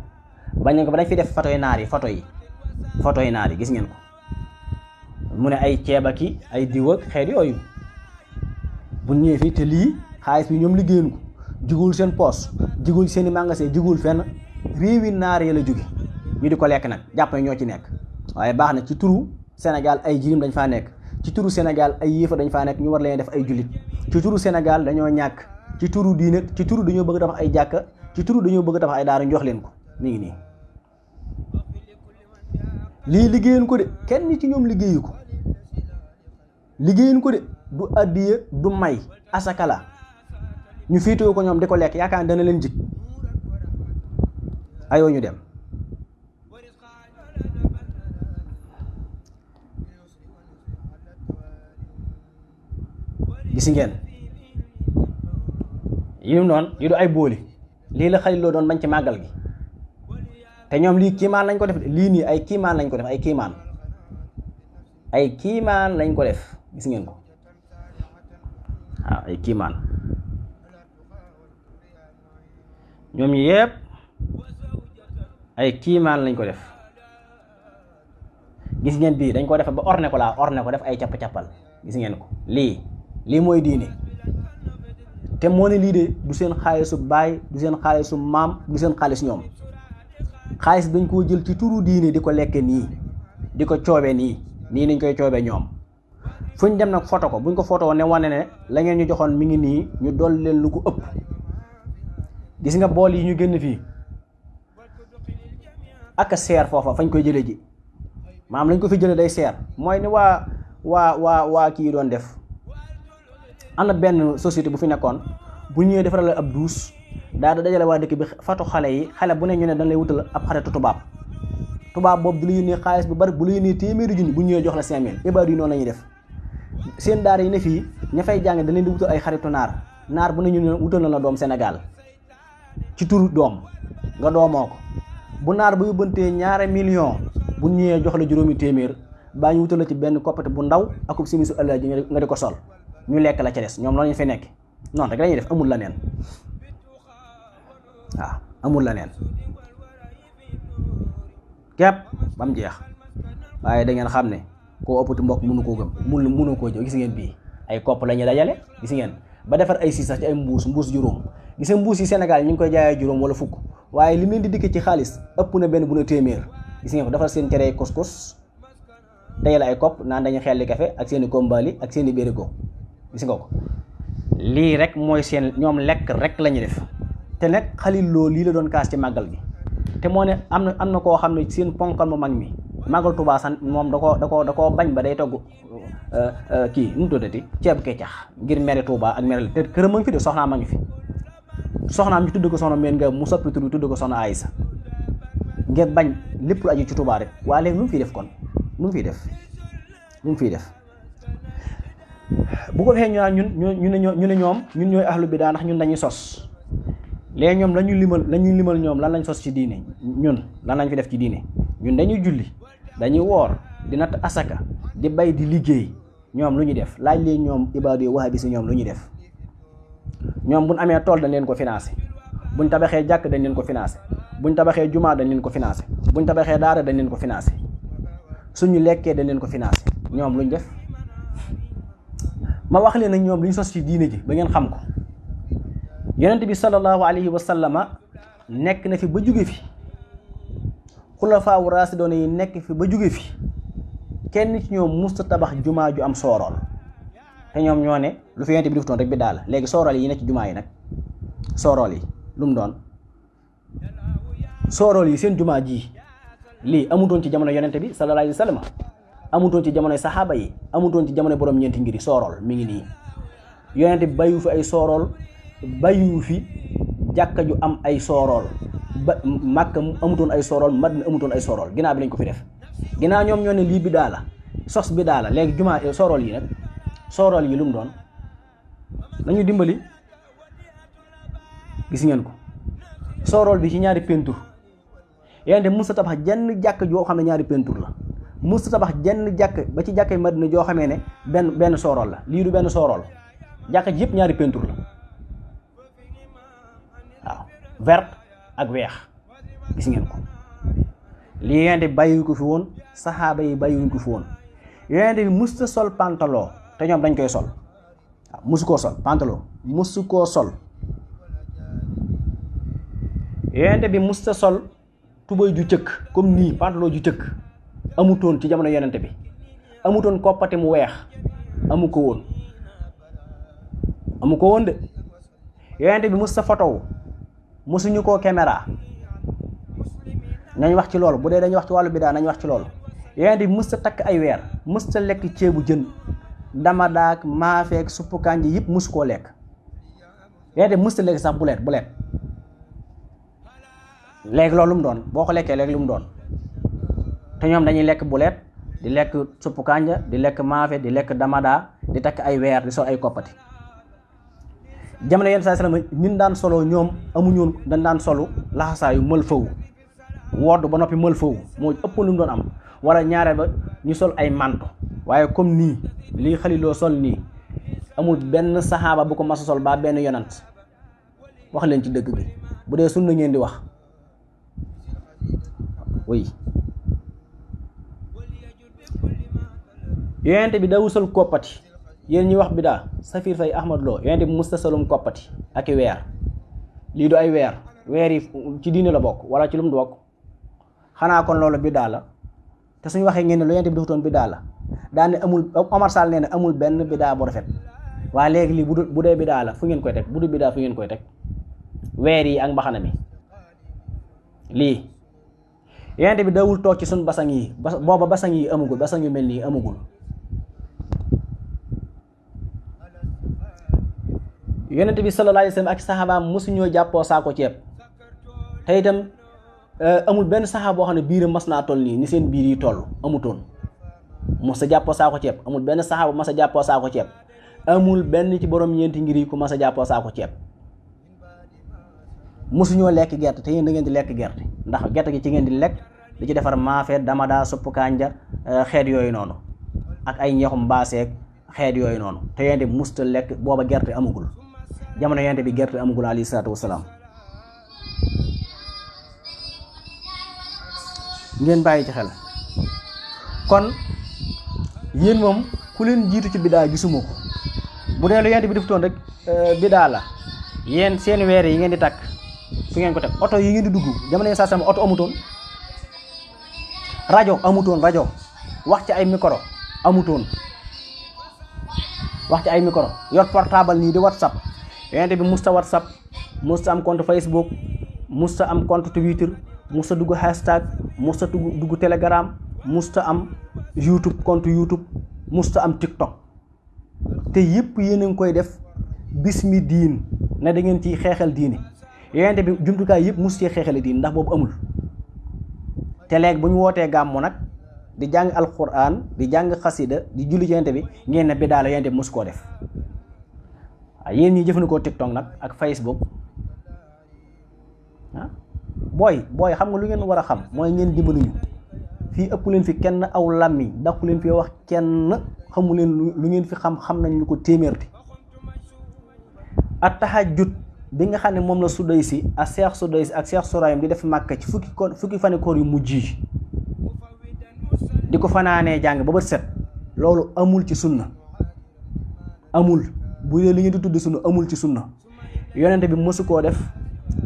bañ nañ ko ba dañ fi def photo yi naar yi gis ngeen ko mu ne ay ceeb ak ay diw ak xeet yooyu bu ñëwee fii te lii xaalis bi ñoom liggéeyuñ ko jugul seen poos jugul seen i magasin jugul fenn réewi naar yi la jóge ñu di ko lekk nag jàpp ne ñoo ci nekk waaye baax na ci turu Sénégal ay jirim dañ faa nekk ci turu Sénégal ay yéefa dañ faa nekk ñu war leen def ay jullit ci turu Sénégal dañoo ñàkk ci turu diine ci turu dañoo bëgg tabax ay jàkka ci turu dañoo bëgg tabax ay daara ñu jox leen ko mi ngi nii lii liggéeyuñ ko de kenn ci ñoom liggéeyu ko de du addiya du may asaka la ñu féetewoo ko ñoom di ko lekk yaakaar dana leen jig ayoo ñu dem gis ngeen yi noonu yi du ay booli lii la Xalil Lo doon bañ ci màggal gi te ñoom lii kiimaan lañ ko def lii nii ay kiimaan lañ ko def ay kiimaan lañ ko def gis ngeen ko waaw ay kiimaan ñoom ñi yëpp ay kiimaan lañ ko def gis ngeen bii dañ ko def ba orne ko def ay capp-cappal gis ngeen ko lii mooy diine te moo ne lii de du seen xaalisu baay du seen xaalisu maam du seen xaalis ñoom xaalis dañ koo jël ci turu diine di ko lekke nii di ko coobe nii nañ koy coobe ñoom fuñ dem nag foto ko buñ ko foto ne wane ne la ngeen ñu joxoon mi ngi nii ñu dool leen lu ko ëpp gis nga bool yi ñu génn fii ak seer foofa fañ koy jële ji maam lañ ko fi jële day seer mooy ni waa kii doon def am na benn société bu fi nekkoon bu ñëwee defaral la ab douche daa da dajale waa dëkk bi foto xale yi xale bu ne ñu ne dañ lay wutal ab xaritu tubaab boobu du la yónnee xaalis bu bari bu la yónnee téeméeri junni bu ñëwee jox la 5000 ibaadu yi noonu la ñuy def seen daara yi ne fii ña fay jàng da leen di wutal ay xaritu naar bu ne ñu ne wutal na la doom Sénégal ci turu doom nga doomoo ko bu naar bu yóbbantee ñaari million bu ñëwee jox la juróomi téeméer baa ñu wutal la ci benn koppate bu ndaw akub simisu ëllëg ji nga di ko sol ñu lekk la ca des ñoom loolu ñu fay nekk noonu rek lañuy def, amul la neen waaw amul la neen képp ba mu jeex. waaye da ngeen xam ne koo ëppati mbokk mënu koo gëm mënu koo jëw. gis ngeen bii ay kopp la ñuy dajale, gis ngeen ba defar ay siis sax ci ay mbuus juróom. gis nga mbuus yi Sénégal ñu ngi koy jaayee juróom wala fukk, waaye li leen di dikk ci xaalis ëpp na benn bu na téeméer. gis ngeen ko defar seen cere couscous dajale ay kopp naan dañuy xelli café ak seen i kombali ak seen i bérigo. gis nga ko lii rek mooy seen ñoom lekk rek la ñuy def. te nag Xalil Lo lii la doon kaas ci màggal gi te moo ne am na koo xam ne seen ponkal mu mag mi màggal Tuubaa san moom da koo bañ ba day togg kii nu mu tuddati ceeb keccax ngir mere Tuubaa ak mere te këram a ngi fi de soxnaam a ngi fi. soxnaam ñu tudd ko soxna meen nga mu soppi tur bi tudd ko soxna Aysa ngir bañ lépp lu aju ci Tuubaa rek. waa léegi lu mu fiy def kon lu mu fiy def bu ko defee ñu ne ñoom ñun ñooy ahlu bidaa ndax ñun dañuy sos. léegi ñoom lañuy limal ñoom lan lañ sos ci diine, ñun lan lañ fi def ci diine. ñun dañuy julli, dañuy woor, di natt asaka, di bay, di liggéey. ñoom lu ñu def laaj leen ñoom ibaadu yi wahabi si ñoom lu ñu def. ñoom buñ amee tool dañ leen ko financé, buñ tabaxee jàkk dañ leen ko financé, buñ tabaxee jumaa dañ leen ko financé, buñ tabaxee daara dañ leen ko financé, suñu lekkee dañ leen ko financé. ñoom lu ñu def. ma wax leen nag ñoom lu ñu sos ci diine ji ba ngeen xam ko. yonent bi sallallahu alayhi wa sallama nekk na fi ba jóge fi, xulafaawu raasidoon yi nekk fi ba jóge fi, kenn ci ñoom musta tabax jumaa ju am soorool. te ñoom ñoo ne lu fi yonent bi defutoon rek bi daal. léegi soorool yi nekk ci jumaa yi nag, soorool yi lu mu doon? soorool yi seen jumaa ji lii amutoon ci jamono yonent bi sallallahu alayhi wa sallam, amutoon ci jamonoy saxaaba yi, amutoon ci jamono borom ñeenti ngiri. soorool mi ngi nii. yonent bi bàyyiwu fi ay soorool, bàyyiwu fi jàkka ju am ay soorool. Màkka amutoon ay soorool, Madina amutoon ay soorool. ginnaaw bi lañ ko fi def. ginnaaw ñoom ñoo ne lii bidaa la, sos bidaa la. léegi jumaa soorool yi nag, soorool yi lu mu doon? nañu dimbali. gis ngeen ko soorool bi ci ñaari peinture. yonent bi musta tabax jenn jàkk joo xam ne ñaari peinture la. musta tabax jenn jàkk ba ci jàkkay Madina joo xamee ne benn soorool la. lii du benn soorool, jàkka ji yëpp ñaari peinture la. waaw vert ak weex. gis ngeen ko lii yonent bi bàyyiwu ko fi woon, saxaaba yi bàyyiwuñ ko fi woon. yonent bi musta sol pantalon te ñoom dañ koy sol. waaw musu koo sol pantalon, musu koo sol. yonent bi musta sol tubéy ju cëkk comme nii, pantalon ju cëkk amutoon ci jamono yonent bi. amutoon koppati mu weex, amu ko woon de. yonent bi musta fotow, musuñu koo caméra. nañ wax ci loolu. bu dee dañuy wax ci wàllu bidaa nañ wax ci loolu. yonent bi musta takk ay weer, musta lekk ceebu jën, damadaak maafeek suppu kànja yëpp musu koo lekk. yonent bi musta lekk sax buleet. léegi loolu lu mu doon? boo ko lekkee léegi lu mu doon? te ñoom dañuy lekk buleet, di lekk suppu kànja, di lekk maafe, di lekk damada, di takk ay weer, di sol ay koppati. jamono yenn saa sallam ñun daan solo ñoom amuñoon, dañ daan solu laxasaayu mël fawu, wodd ba noppi mël fawu moo ëpp lu mu doon am. wala ñaareel ba ñu sol ay manto. waaye comme nii lii Xalil Lo sol nii amul benn saxaaba bu ko mas a sol ba benn yonant. wax leen ci dëgg gi bu dee sunna ngeen di wax. oui yonent bi dawul sol koppati. yéen ñuy wax bidaa Safir Fay Ahmad Lo yonent bi musta solum koppati ak i weer. lii du ay weer. weer yi ci diine la bokk wala ci lu mu bokk? xanaa kon loolu bidaa la. te suñu waxee ngeen ne lu yonent bi defutoon bidaa la. daan ne amul, Omar Sall nee na amul benn bidaa bu rafet. waaye léegi lii bu dee bidaa la fu ngeen koy teg? bu du bidaa fu ngeen koy teg? weer yi ak mbaxana mi lii. yonent bi dawul toog ci suñ basang yi, booba basang yi amugul, basang yu mel nii amugul. yonent bi sallallahu alayhi wa sallam ak saxaabaam mosuñoo jàppoo saako ceeb. te itam amul benn saxaaba boo xam ne biiram mas naa toll nii ni seen biir yi toll, amutoon. mos a jàppoo saako ceeb. amul benn saxaaba mas a jàppoo saako ceeb. amul benn ci borom ñeenti ngir yi ku mas a jàppoo saako ceeb. mosuñoo lekk gerte te yéen da ngeen di lekk gerte, ndax gerte gi ci ngeen di lekk, di ci defar maafe damada sopp kanja xeet yooyu noonu ak ay ñeexum baaseeg xeet yooyu noonu te yonent bi musta lekk booba gerte amagul jamono yonent bi gerte amagul alayhi salaatu wasalaam ngeen bàyyi ci xel kon yéen moom ku leen jiitu ci bidaa gisuma ko bu dee lu yonent bi defutoon rek bidaa la yéen seen weer yi ngeen di takk fu ngeen ko teg oto yi ngeen di dugg jamono saa sama oto amutoon rajo amutoon rajo wax ci ay micro amutoon wax ci ay micro yor portable nii di whatsapp yonent bi musta whatsapp musta am compte Facebook musta am compte Twitter musta dugg hashtag musta dugg telegram musta am YouTube compte YouTube musta am TikTok te yëpp yéen a ngi koy def bismi diin ne da ngeen ci xeexal diine yonent bi jumtukaay yëpp mus cee xeexale diine ndax boobu amul te léegi bu ñu wootee gàmmu nag di jàng alquran di jàng xasida di julli ci yonent bi ngeen ne bidaa la yonent bi mus koo def waaw yéen ñi jëfandikoo TikTok nag ak Facebook booy xam nga lu ngeen war a xam mooy ngeen dimbaluñu fii ëpp leen fi kenn aw làmmiñ daqu leen fi wax kenn xamu leen lu ngeen fi xam nañ lu ko téeméerti at tahajjud bi nga xam ne moom la Sudaysi ak Cheikh Sudaysi ak Cheikh Sourayim di def Màkka ci fukki fani koor yu mujj yi di ko fanaanee jàng ba bët set loolu amul ci sunna amul bu dee li ngeen di tudd sunna amul ci sunna yonente bi mësu koo def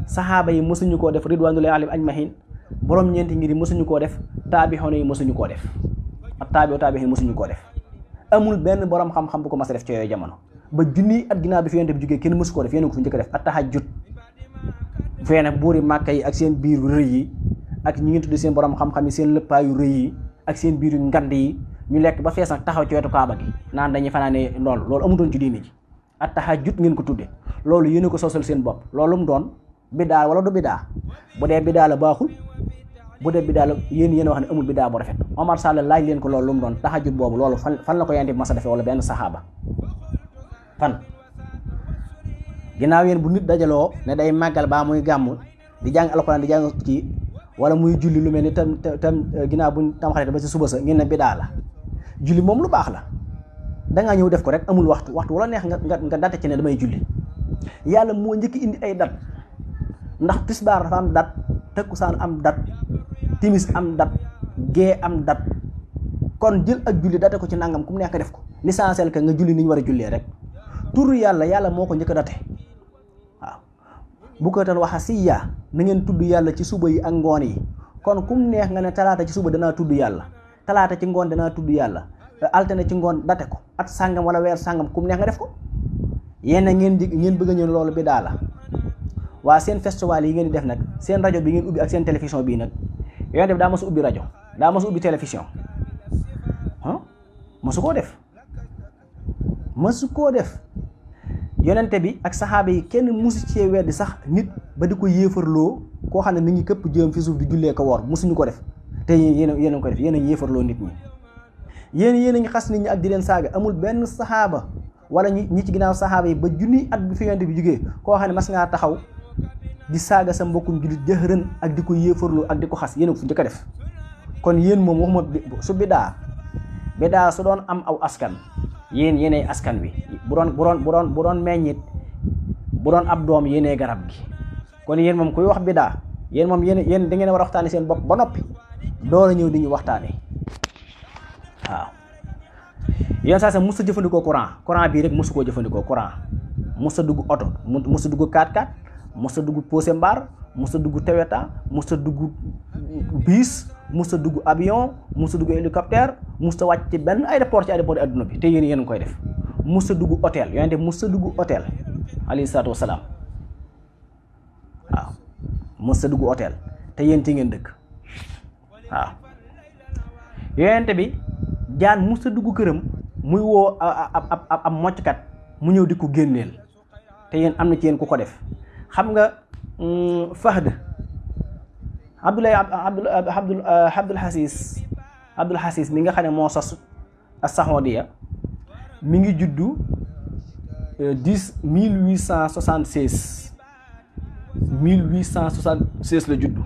saxaaba yi mësuñu koo def ridwanullahi alayhim ajmahin borom ñeenti ngir yi mësuñu koo def taabixoon yi mësuñu koo def ak taabixin mësuñu koo def amul benn borom xam-xam bu ko mas a def ci yooyu jamono ba junniy at ginnaaw bi fi yonent bi jógee kenn mësu koo def yéen ko fi njëkk a def at tahajjud fee nag buuri Màkka yi ak seen biir rëy yi ak ñi ngi tudd seen borom xam-xam yi seen lëppaayu rëy yi ak seen biir ngand yi ñu lekk ba fees nag taxaw ci wetu kaaba gi naan dañuy fanaane loolu amutoon ci diine ji at tahajjud ngeen ko tudde loolu yéen ko sosal seen bopp loolu mu doon bidaa wala du bidaa bu dee bidaa la baaxul bu dee bidaa la yéen wax ne amul bidaa bu rafet Omar Sall laaj leen ko loolu lu mu doon tahajjud boobu loolu fan la ko yonent bi mas a defee wala benn saxaaba fan ginnaaw yéen bu nit dajaloo ne day màggal baa muy gàmm di jàng alxuraan di jàng ci wala muy julli lu mel ni tam ginnaaw buñ tam xarit ba ci suba sa ngeen ne bidaa la julli moom lu baax la dangaa ñëw def ko rek amul waxtu wala neex nga date ci ne damay julli yàlla moo njëkk indi ay dat ndax tisbaar dafa am dat takkusaan am dat timis am dat gee am dat kon jël ak julli date ko ci nangam ku mu neex nga def ko l'essentiel que nga julli ni ñu war a jullee rek turu yàlla moo ko njëkk a date waaw bu ko tal waxa siya na ngeen tudd yàlla ci suba yi ak ngoon yi kon ku mu neex nga ne talaata ci suba danaa tudd yàlla talaata ci ngoon danaa tudd yàlla altine ci ngoon date ko at sàngam wala weer sàngam ku mu neex nga def ko yéen ngeen bëgg a ñëw loolu bi daa la waa seen festival yi ngeen di def nag seen rajo bi ngeen ubbi ak seen télévision bii nag yonent bi daa mas a ubbi rajo daa mas a ubbi télévision masu koo def yonente bi ak saxaaba yi kenn musu cee weddi sax nit ba di ko yéefarloo koo xam ne mi ngi këpp jëm fi suuf di jullee ko woor musuñu ko def te yéen a ko def yéen a yéefarloo nit ñi yéen a ngi xas nit ñi ak di leen saaga amul benn saxaaba wala ñi ci ginnaaw saxaaba yi ba junniy at bi fi yonente bi jógee koo xam ne mas ngaa taxaw di saaga sa mbokkum jullit jëxërën ak di ko yéefarloo ak di ko xas yéen a ko fi njëkk a def kon yéen moom waxuma su bidaa su doon am aw askan yéenay askan wi bu doon meññit bu doon ab doom yéenay garab gi kon yéen moom kuy wax bidaa yéen moom yéen da ngeen war a waxtaane seen bopp ba noppi door a ñëw di ñu waxtaane waaw yéen saa sa mos a jëfandikoo courant bii rek mosu koo jëfandikoo courant mos a dugg oto mos a dugg 4x4 mos a dugg posé mbaar mos a dugg Toyota mos a dugg bus mos a dugg avion mos a dugg hélicoptère mos a wàcc ci benn aéroport ci aéroport yi adduna bi te yéen ngi koy def mos a dugg hôtel yonente mos a dugg hôtel alayhi salaatu wasalaam waaw mos a dugg hôtel te yéen ci ngeen dëkk waaw yonente bi jaan mos a dugg këram muy woo ab mocckat mu ñëw di ko génneel te yéen am na ci yéen ku ko def xam nga Fahd Abdul Xasiis mi nga xam ne moo sos as-Saxoodiya mi ngi juddu 1876 la juddu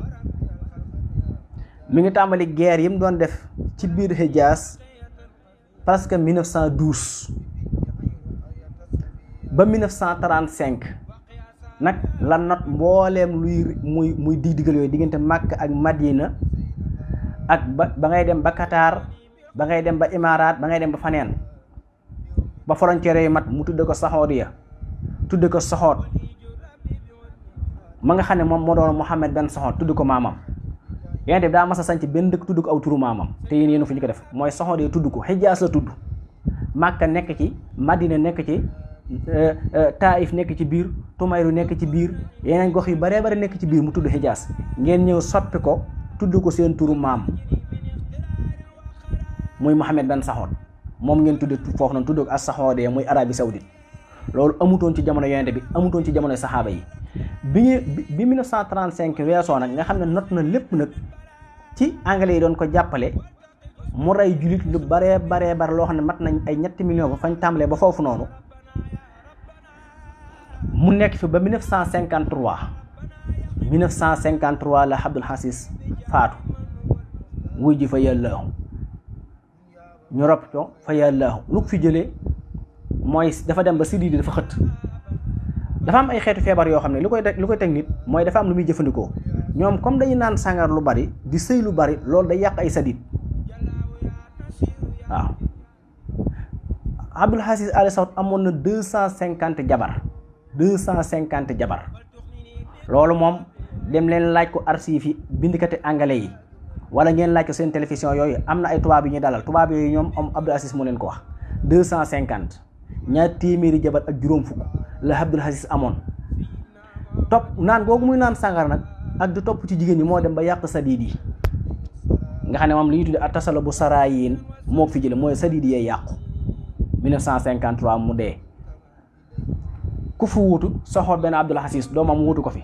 mi ngi tàmbali guerre yi mu doon def ci biir Hijaz presque 1912 ba 1935 nag la not mbooleem luy muy digal yooyu diggante Makka ak Madina ak ba ngay dem ba Qatar ba ngay dem ba Imaaraat ba ngay dem ba faneen ba frontière yu mat mu tudde ko Saxoodiya tudde ko Soxoot ma nga xam ne moom moo doon Mohammed Ben Soxoot tudd ko maamam Yonent bi daa mas a sanc benn dëkk tudd ko aw turu maamam te yéen fu ñu ko def mooy Saxoodiya tudd ko Hijaas la tudd Makka nekk ci Madina nekk ci Taif nekk ci biir Tumayru nekk ci biir yeneen gox yu baree bari nekk ci biir mu tudd Hijaas ngeen ñëw soppi ko tudd ko seen turu maam muy Mohammed Ben Soxoot moom ngeen tudd foofu noonu tudd ko as Saxoodiya muy Arabie Saoudite loolu amutoon ci jamono Yonent bi amutoon ci jamono saxaaba yi bi 1935 weesoo nag nga xam ne not na lépp nag ci anglais yi doon ko jàppale mu rey jullit lu baree loo xam ne mat nañ ay 3 millions ba fañ tàmbalee ba foofu noonu mu nekk fi ba 1953 la Abdul Aziz faatu wuy ji fa yàllaahu ñu rob ko fa yàllaahu lu ko fi jëlee mooy dafa dem ba siddi dafa xët dafa am ay xeetu feebar yoo xam ne lu koy teg nit mooy dafa am lu muy jëfandikoo ñoom comme dañuy naan sàngar lu bari di sëy lu bari loolu day yàq ay sadit waaw Abdul Aziz Al Saud amoon na 250 jabar loolu moom dem leen laaj ko archive yi bindikati anglais yi wala ngeen laaj ko seen télévision yooyu am na ay tubaab yi ñuy dalal tubaab yooyu ñoom am Abdul Aziz moo leen ko wax 250 ñaar téeméeri jabar ak juróom fukk la Abdul Aziz amoon topp naan googu muy naan sàngara nag ak di topp ci jigéen ñi moo dem ba yàq sadiid yi nga xam ne moom li ñuy tudde atasala bu saraayin moo fi jële mooy sadiid yee yàqu 1953 mu dee ku fu wuutu Soxoot benn Abdul Aziz doomam wuutu ko fi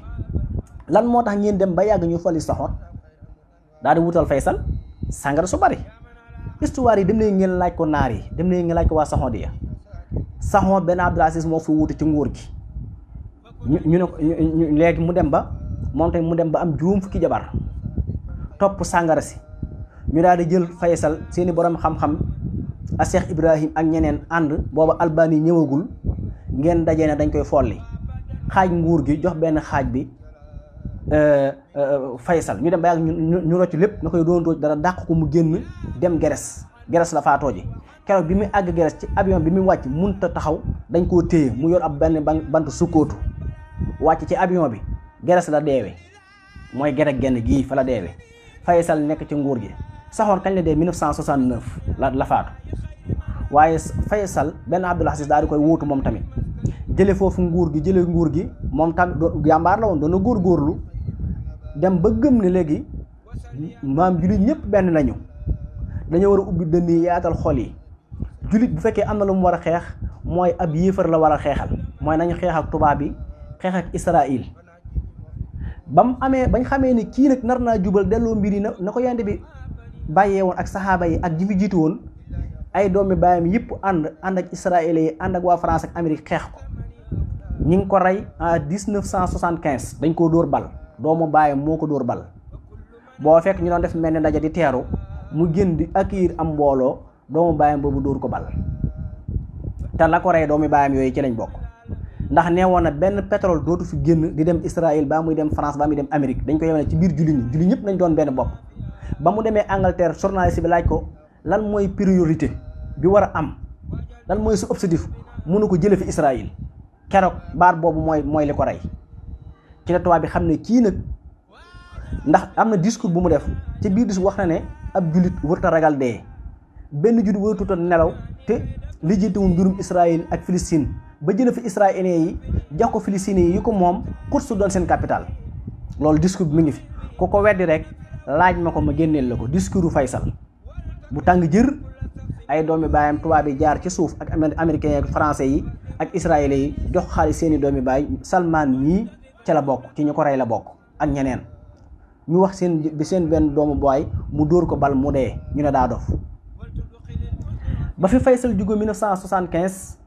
lan moo tax ngeen dem ba yàgg ñu fali Soxoot daal di wutal Faysal sàngara su bari histoire yi dem ne ngeen laaj ko naar yi dem ne ngeen laaj ko waa Saxoot ya Saxoot benn Abdul Aziz moo fi wuutu ci nguur gi ñu ne ko léegi mu dem ba moom tamit mu dem ba am juróom fukki jabar topp sàngara si ñu daal di jël Faysal seeni borom xam-xam a Cheikh Ibrahim ak ñeneen ànd booba Albani ñëwagul ngeen dajee ne dañ koy folli xaaj nguur gi jox benn xaaj bi Faysal ñu dem ba yàgg ñu rocc lépp na koy doon rooj dara dàq ko mu génn dem Geres la faatoo ji keroog bi muy àgg Geres ci avion bi muy wàcc munta taxaw dañ koo téye mu yor ab benn bant sukkootu wàcc ci avion bi Geres la deewe mooy gerek genn gii fa la deewe Faysal nekk ci nguur gi Saxoot kañ la dee 1969 la faatu waaye Faysal benn Abdul Aziz daal di koy wuutu moom tamit jële foofu nguur gi moom tamit jàmbaar la woon doon na góorgóorlu dem ba gëm ne léegi maam jullit ñëpp benn lañu dañoo war a ubbi dënn yi yaatal xol yi jullit bu fekkee am na lu mu war a xeex mooy ab yéefar la war a xeexal mooy nañu xeex ak tubaab bi xeex ak Israël bañ xamee ni kii nag nar naa jubal delloo mbir yi na ko Yonent bi bàyyee woon ak saxaaba yi ak ji fi jiitu woon ay doomi baayam yëpp ànd ak Israël yi ànd ak waa France ak Amérique xeex ko ñi ngi ko rey en 1975 dañ koo dóor bal doomu baayam moo ko dóor bal boo fekk ñu doon def mel ni ndaje di teeru mu génn di accueillir am mbooloo doomu baayam boobu dóor ko bal te la ko rey doomi baayam yooyu ci lañ bokk ndax nee woon na benn pétrole dootu fi génn di dem Israël baa muy dem France baa muy dem Amérique dañ ko yemale ci biir julli ñëpp nañ doon benn bopp ba mu demee Angleterre journaliste bi laaj ko lan mooy priorité bi war a am lan mooy su objectif mënu ko jële fi Israël keroog baat boobu mooy li ko rey ci la tubaab bi xam ne kii nag ndax am na discours bu mu def ci biir discours wax na ne ab jullit wërta ragal dee benn jullit wërtuta nelaw te lijjantiwul mbirum Israël ak Palestine ba jële fi israéliens yi jox ko Palestiniens yi ko moom Quds doon seen capital loolu discours bi mi ngi fi ku ko weddi rek laaj ma ko ma génneel la ko discours Faysal bu tàng jër ay doomi baayam tubaab yi jaar ci suuf ak américains yi ak français yi ak israéliens yi jox xaalis seeni doomi baay Salman mii ca la bokk ci ñu ko rey la bokk ak ñeneen ñu wax seen benn doomu baay mu dóor ko bal mu dee ñu ne daa dof ba fi Faysal jugo 1975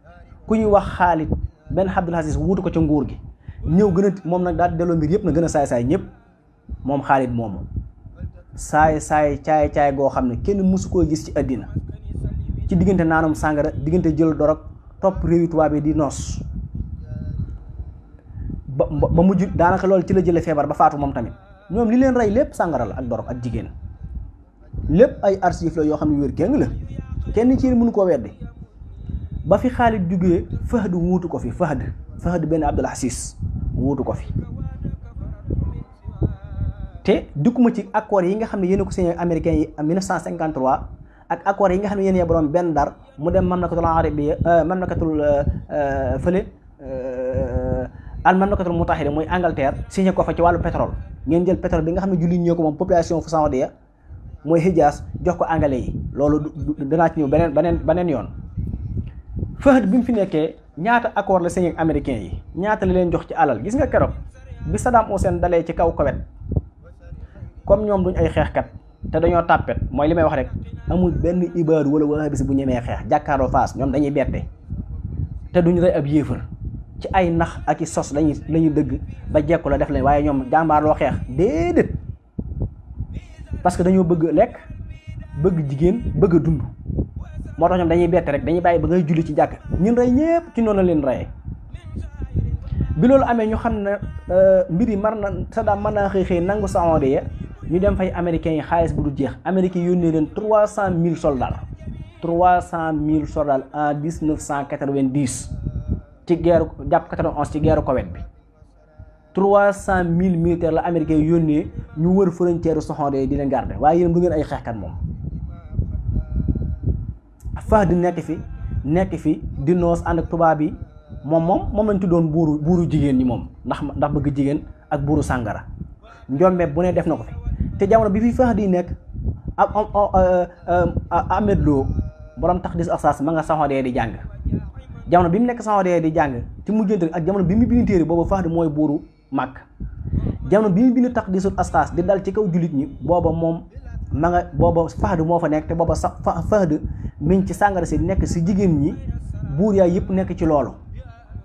ku ñuy wax Xaalid benn Abdul Aziz wuutu ko ca nguur gi ñëw gën a moom nag daal delloo mbir yëpp na gën a saay-saay ñëpp moom Xaalid moomu caay goo xam ne kenn mësu koo gis ci àddina ci diggante naanum sàngara diggante jël dorog topp réewi tubaab yi di noos ba mujj daanaka loolu ci la jële feebar ba faatu moom tamit. ñoom li leen rey lépp sàngara la ak dorog ak jigéen lépp ay archives la yoo xam ne wér kéng la kenn ci mënu koo weddi. ba fi Xaalid jugee Fahd wuutu ko fi Fahd benn Abdul Aziz wuutu ko fi te dikkuma ci accords yi nga xam ne yéen a ko signé américains yi en 1953 ak accords yi nga xam ne yéen a borom benn dar mu dem mamlakatul arabiyya mamlakatul fële al mamlakatul mutahida mooy Angleterre signé ko fa ci wàllu pétrole ngeen jël pétrole bi nga xam ne jullit ñoo ko moom population fu saoudia mooy Hijaz jox ko anglais yi loolu danaa ci ñëw beneen yoon. Fahd bi mu fi nekkee ñaata accord la signé ak américains yi ñaata la leen jox ci alal gis nga keroog bi Saddam Hussein dalee ci kaw Koweït comme ñoom duñ ay xeexkat te dañoo tàppet mooy li may wax rek amul benn ibaadu wala wahabis bu ñemee xeex jàkkaarloo faas ñoom dañuy bette te duñ rey ab yéefar ci ay nax ak i sos lañuy dëgg ba jekku la def lañ waaye ñoom jàmbaarloo xeex déedéet parce que dañoo bëgg lekk bëgg jigéen bëgg a dund moo tax ñoom dañuy bette rek dañuy bàyyi ba ngay julli ci jàkk ñun rey ñépp ci noonu la leen reyee bi loolu amee ñu xam ne mbir yi Saddam mën naa xëy nangu Saoudia ñu dem fay américains yi xaalis bu du jeex américains yi yónnee leen 300,000 soldats en 1990 ci guerre jàpp 91 ci guerre Koweït bi 300,000 militaires la américains yi yónnee ñu wër frontière Saoudia yi di leen garder waaye yéen du ngeen ay xeexkat moom. Fahd nekk fi di noos ànd ak tubaab yi moom lañ tuddoon buuru jigéen ñi moom ndax bëgg jigéen ak buuru sàngara njombe bu ne def na ko fi te jamono bi fi Fahd di nekk Ahmed Lo borom taxdis asaas ma nga Saoudia di jàng jamono bi mu nekk Saoudia di jàng ci mujjante ak jamono bi mu bind téere boobu Fahd mooy buuru Màkk jamono bi mu bind taxdisul asaas di dal ci kaw jullit ñi booba moom booba Fahd moo fa nekk te booba sax Fahd mi ngi ci sàngara si nekk si jigéen ñi buur yaay yëpp nekk ci loolu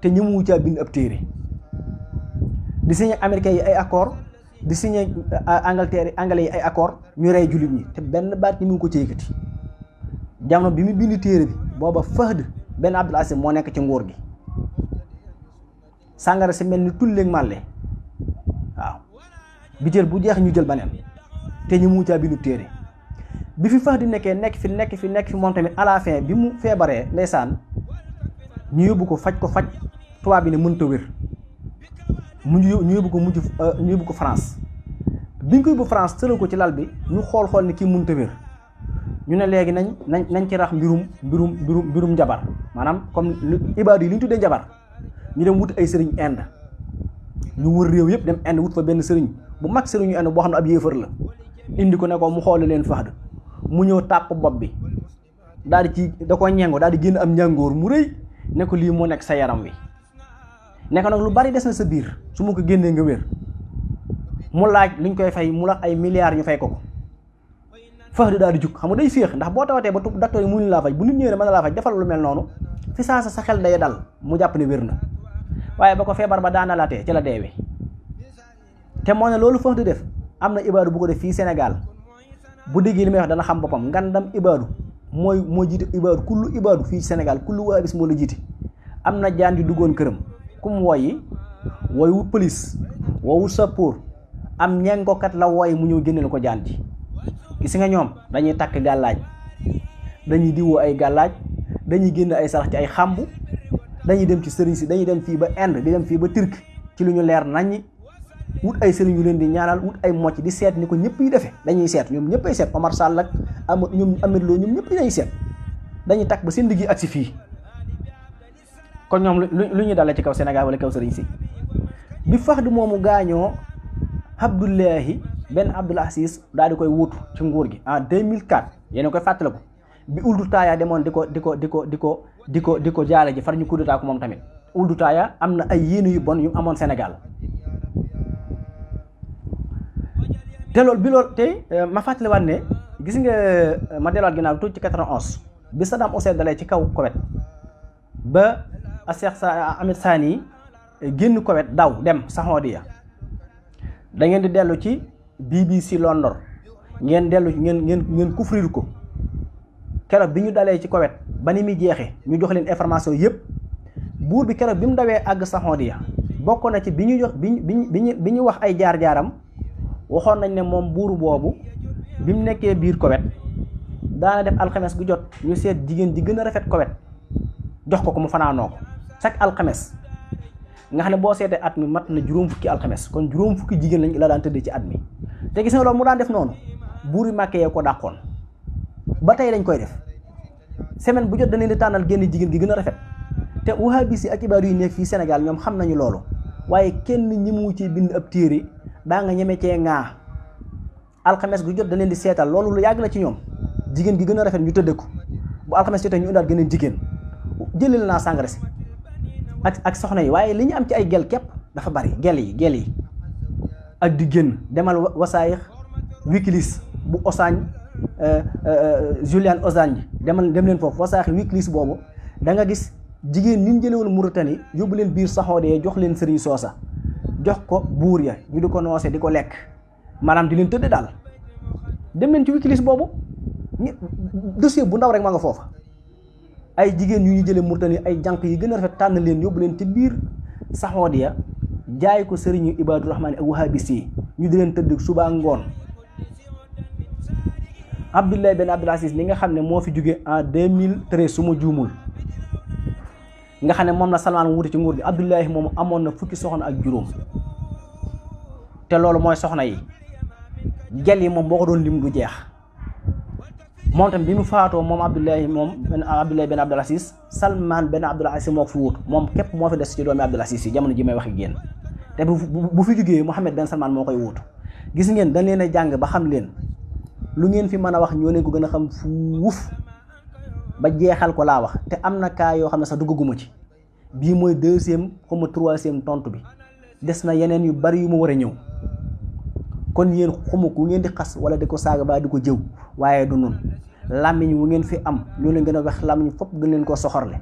te ñëmu caa bind ab téere di signé américains yi ay accord di signé anglais yi ay accord ñu rey jullit ñi te benn baat ñi mu ngi ko ci yëkkati jamono bi mu bind téere bi booba Fahd benn Abdul Aziz moo nekk ci nguur gi sàngara si mel ni tulleeg màlle waaw bi jël bu jeex ñu jël beneen te ñëmu caa bindu téere bi fi Fahd nekkee nekk fi moom tamit à la fin bi mu feebaree ndeysaan ñu yóbbu ko faj tubaab bi ne mënta wér ñu yóbbu ko France bi ñu ko yóbbu France tëral ko ci lal bi ñu xool ni kii mënta wér ñu ne léegi nañ ci rax mbirum njabar maanaam comme ibaadu yi li ñu tuddee njabar ñu dem wut ay sëriñ Inde ñu wër réew yëpp dem Inde wut fa benn sëriñ bu mag sëriñu Inde boo xam ne ab yéefar la indi ko ne ko mu xool leen Fahd mu ñëw tàpp bopp bi daal di da ko ñengo daal di génn am njàngoor mu rëy ne ko lii moo nekk sa yaram wi ne ko nag lu bari des na sa biir su ma ko génnee nga wér mu laaj luñ koy fay mu la ay milliards ñu fay ko Fahd daal di jug xam nga day féex ndax boo tawatee ba docteur yi mënuñu laa faj bu nit ñëwee mën na laa faj defal lu mel noonu fi saa sa xel day dal mu jàpp ne wér na waaye ba ko feebar ba daanalaatee ci la deewee te moo ne loolu Fahd def am na ibaadu bu ko def fii Sénégal bu déggee li may wax dana xam boppam ngandam ibaadu moo jiite ibaadu kullu ibaadu fii Sénégal kullu wahabis moo la jiite am na jaan yu duggoon këram kum woyi wut police wut sappoor am ñengokat la woy mu ñëw génneel ko jaan ji gis nga ñoom dañuy takk gàllaaj dañuy diwoo ay gàllaaj dañuy génn ay sarax ci ay xàmbu dañuy dem ci sëriñ si dañuy dem fii ba Inde di dem fii ba Turquie ci lu ñu leer naññi wut ay sëriñ yu leen di ñaanal wut ay mocc di seet ni ko ñëpp yi defee dañuy seet ñoom ñëpp ay seet Omar Sall ak ñoom Ahmed Lo ñoom ñëpp dañuy seet dañuy takk ba seen digg ak si fii kon ñoom lu ñu dalee ci kaw Sénégal wala kaw sëriñ si bi Fahd moomu gaañoo Abdullahi benn Abdul Aziz daal di koy wuutu ci nguur gi en 2004 yéen a koy fàttaliku bi Ould Taya demoon di ko jaale ji far ñu coup d'état ko moom tamit Ould Taya am na ay yéene yu bon yu amoon Sénégal te loolu bi loolu tey ma fàttaliwaat ne gis nga ma delluwaat ginnaaw tuuti ci 91 bi Saddam Hussein dalee ci kaw Koweït ba Cheikh Ahmed Sani génn Koweït daw dem Saoudia da ngeen di dellu ci BBC London ngeen dellu ngeen kufrir ko keroog bi ñu dalee ci Koweït ba ni muy jeexee ñu jox leen information yëpp buur bi keroog bi mu dawee àgg Saxoodiya bokk na ci bi ñu jox bi ñu wax ay jaar-jaaram waxoon nañ ne moom buur boobu bi mu nekkee biir Koweït daana def alxames gu jot ñu seet jigéen ji gën a rafet Koweït jox ko mu fanaanoo ko chaque alxames nga xam ne boo seetee at mi mat na juróom fukki alxames kon juróom fukki jigéen lañ la daan tëddee ci at mi te gis nga loolu mu daan def noonu buur yi Màkka yee ko dàqoon ba tey dañ koy def semaine bu jot dañ leen di tànnal génn jigéen gi gën a rafet te wahabis yi ak ibaadu yi nekk fii Sénégal ñoom xam nañu loolu waaye kenn ñi mu ci bind ab téere baa nga ñeme cee ŋaa alxames gu jot dañ leen di seetal loolu lu yàgg la ci ñoom jigéen gi gën a rafet ñu tëddee ko bu alxames jotee ñu indaat geneen jigéen jëlal naa sàngara si ak soxna yi waaye li ñu am ci ay gel képp dafa bari gel yi ak di génn demal wasaayix Wikileaks bu Osagne Julian Assange dem leen foofu wasaayix Wikileaks boobu da nga gis jigéen ñi ñu jëlee woon Mauritanie yóbbu leen biir Saxoodiya jox leen sëriñ soosa jox ko buur ya ñu di ko noose di ko lekk maanaam di leen tëdd daal dem leen ci Wikileaks boobu dossier bu ndaw rek ma nga foofa ay jigéen yu ñu jëlee Mauritanie ay jànq yi gën a rafet tànn leen yóbbu leen ci biir Saxoodiya jaay ko sëriñu Ibaadu Rahmaan ak wahabis yi ñu di leen tëdd suba ngoon Abdullah Ben Abdul Aziz li nga xam ne moo fi jóge en 2013 su ma juumul nga xam ne moom la Salmaan wuute ci nguur gi Abdullahi moom amoon na fukki soxna ak juróom te loolu mooy soxna yi gel yi moom boo ko doon lim du jeex moom tam bi mu faatoo moom Abdullahi Ben Abdul Aziz Salmaan Ben Abdul Aziz moo ko fi wut moom képp moo fi des ci doomi Abdul Aziz yi jamono ji may wax ak yéen te bu fi jógee Mohammed Ben Salmaan moo koy wuutu gis ngeen dañ leen a jàng ba xam leen lu ngeen fi mën a wax ñoo leen ko gën a xam fuuf ba jeexal ko laa wax te am na cas yoo xam ne sax duggaguma ci bii mooy deuxième xaw ma troisième tontu bi des na yeneen yu bari yu ma war a ñëw kon yéen xamu ku ngeen di xas wala di ko saaga ba di ko jëw waaye du nun làmmiñ wu ngeen fi am ñoo leen gën a wax làmmiñ fopp gën leen koo soxorle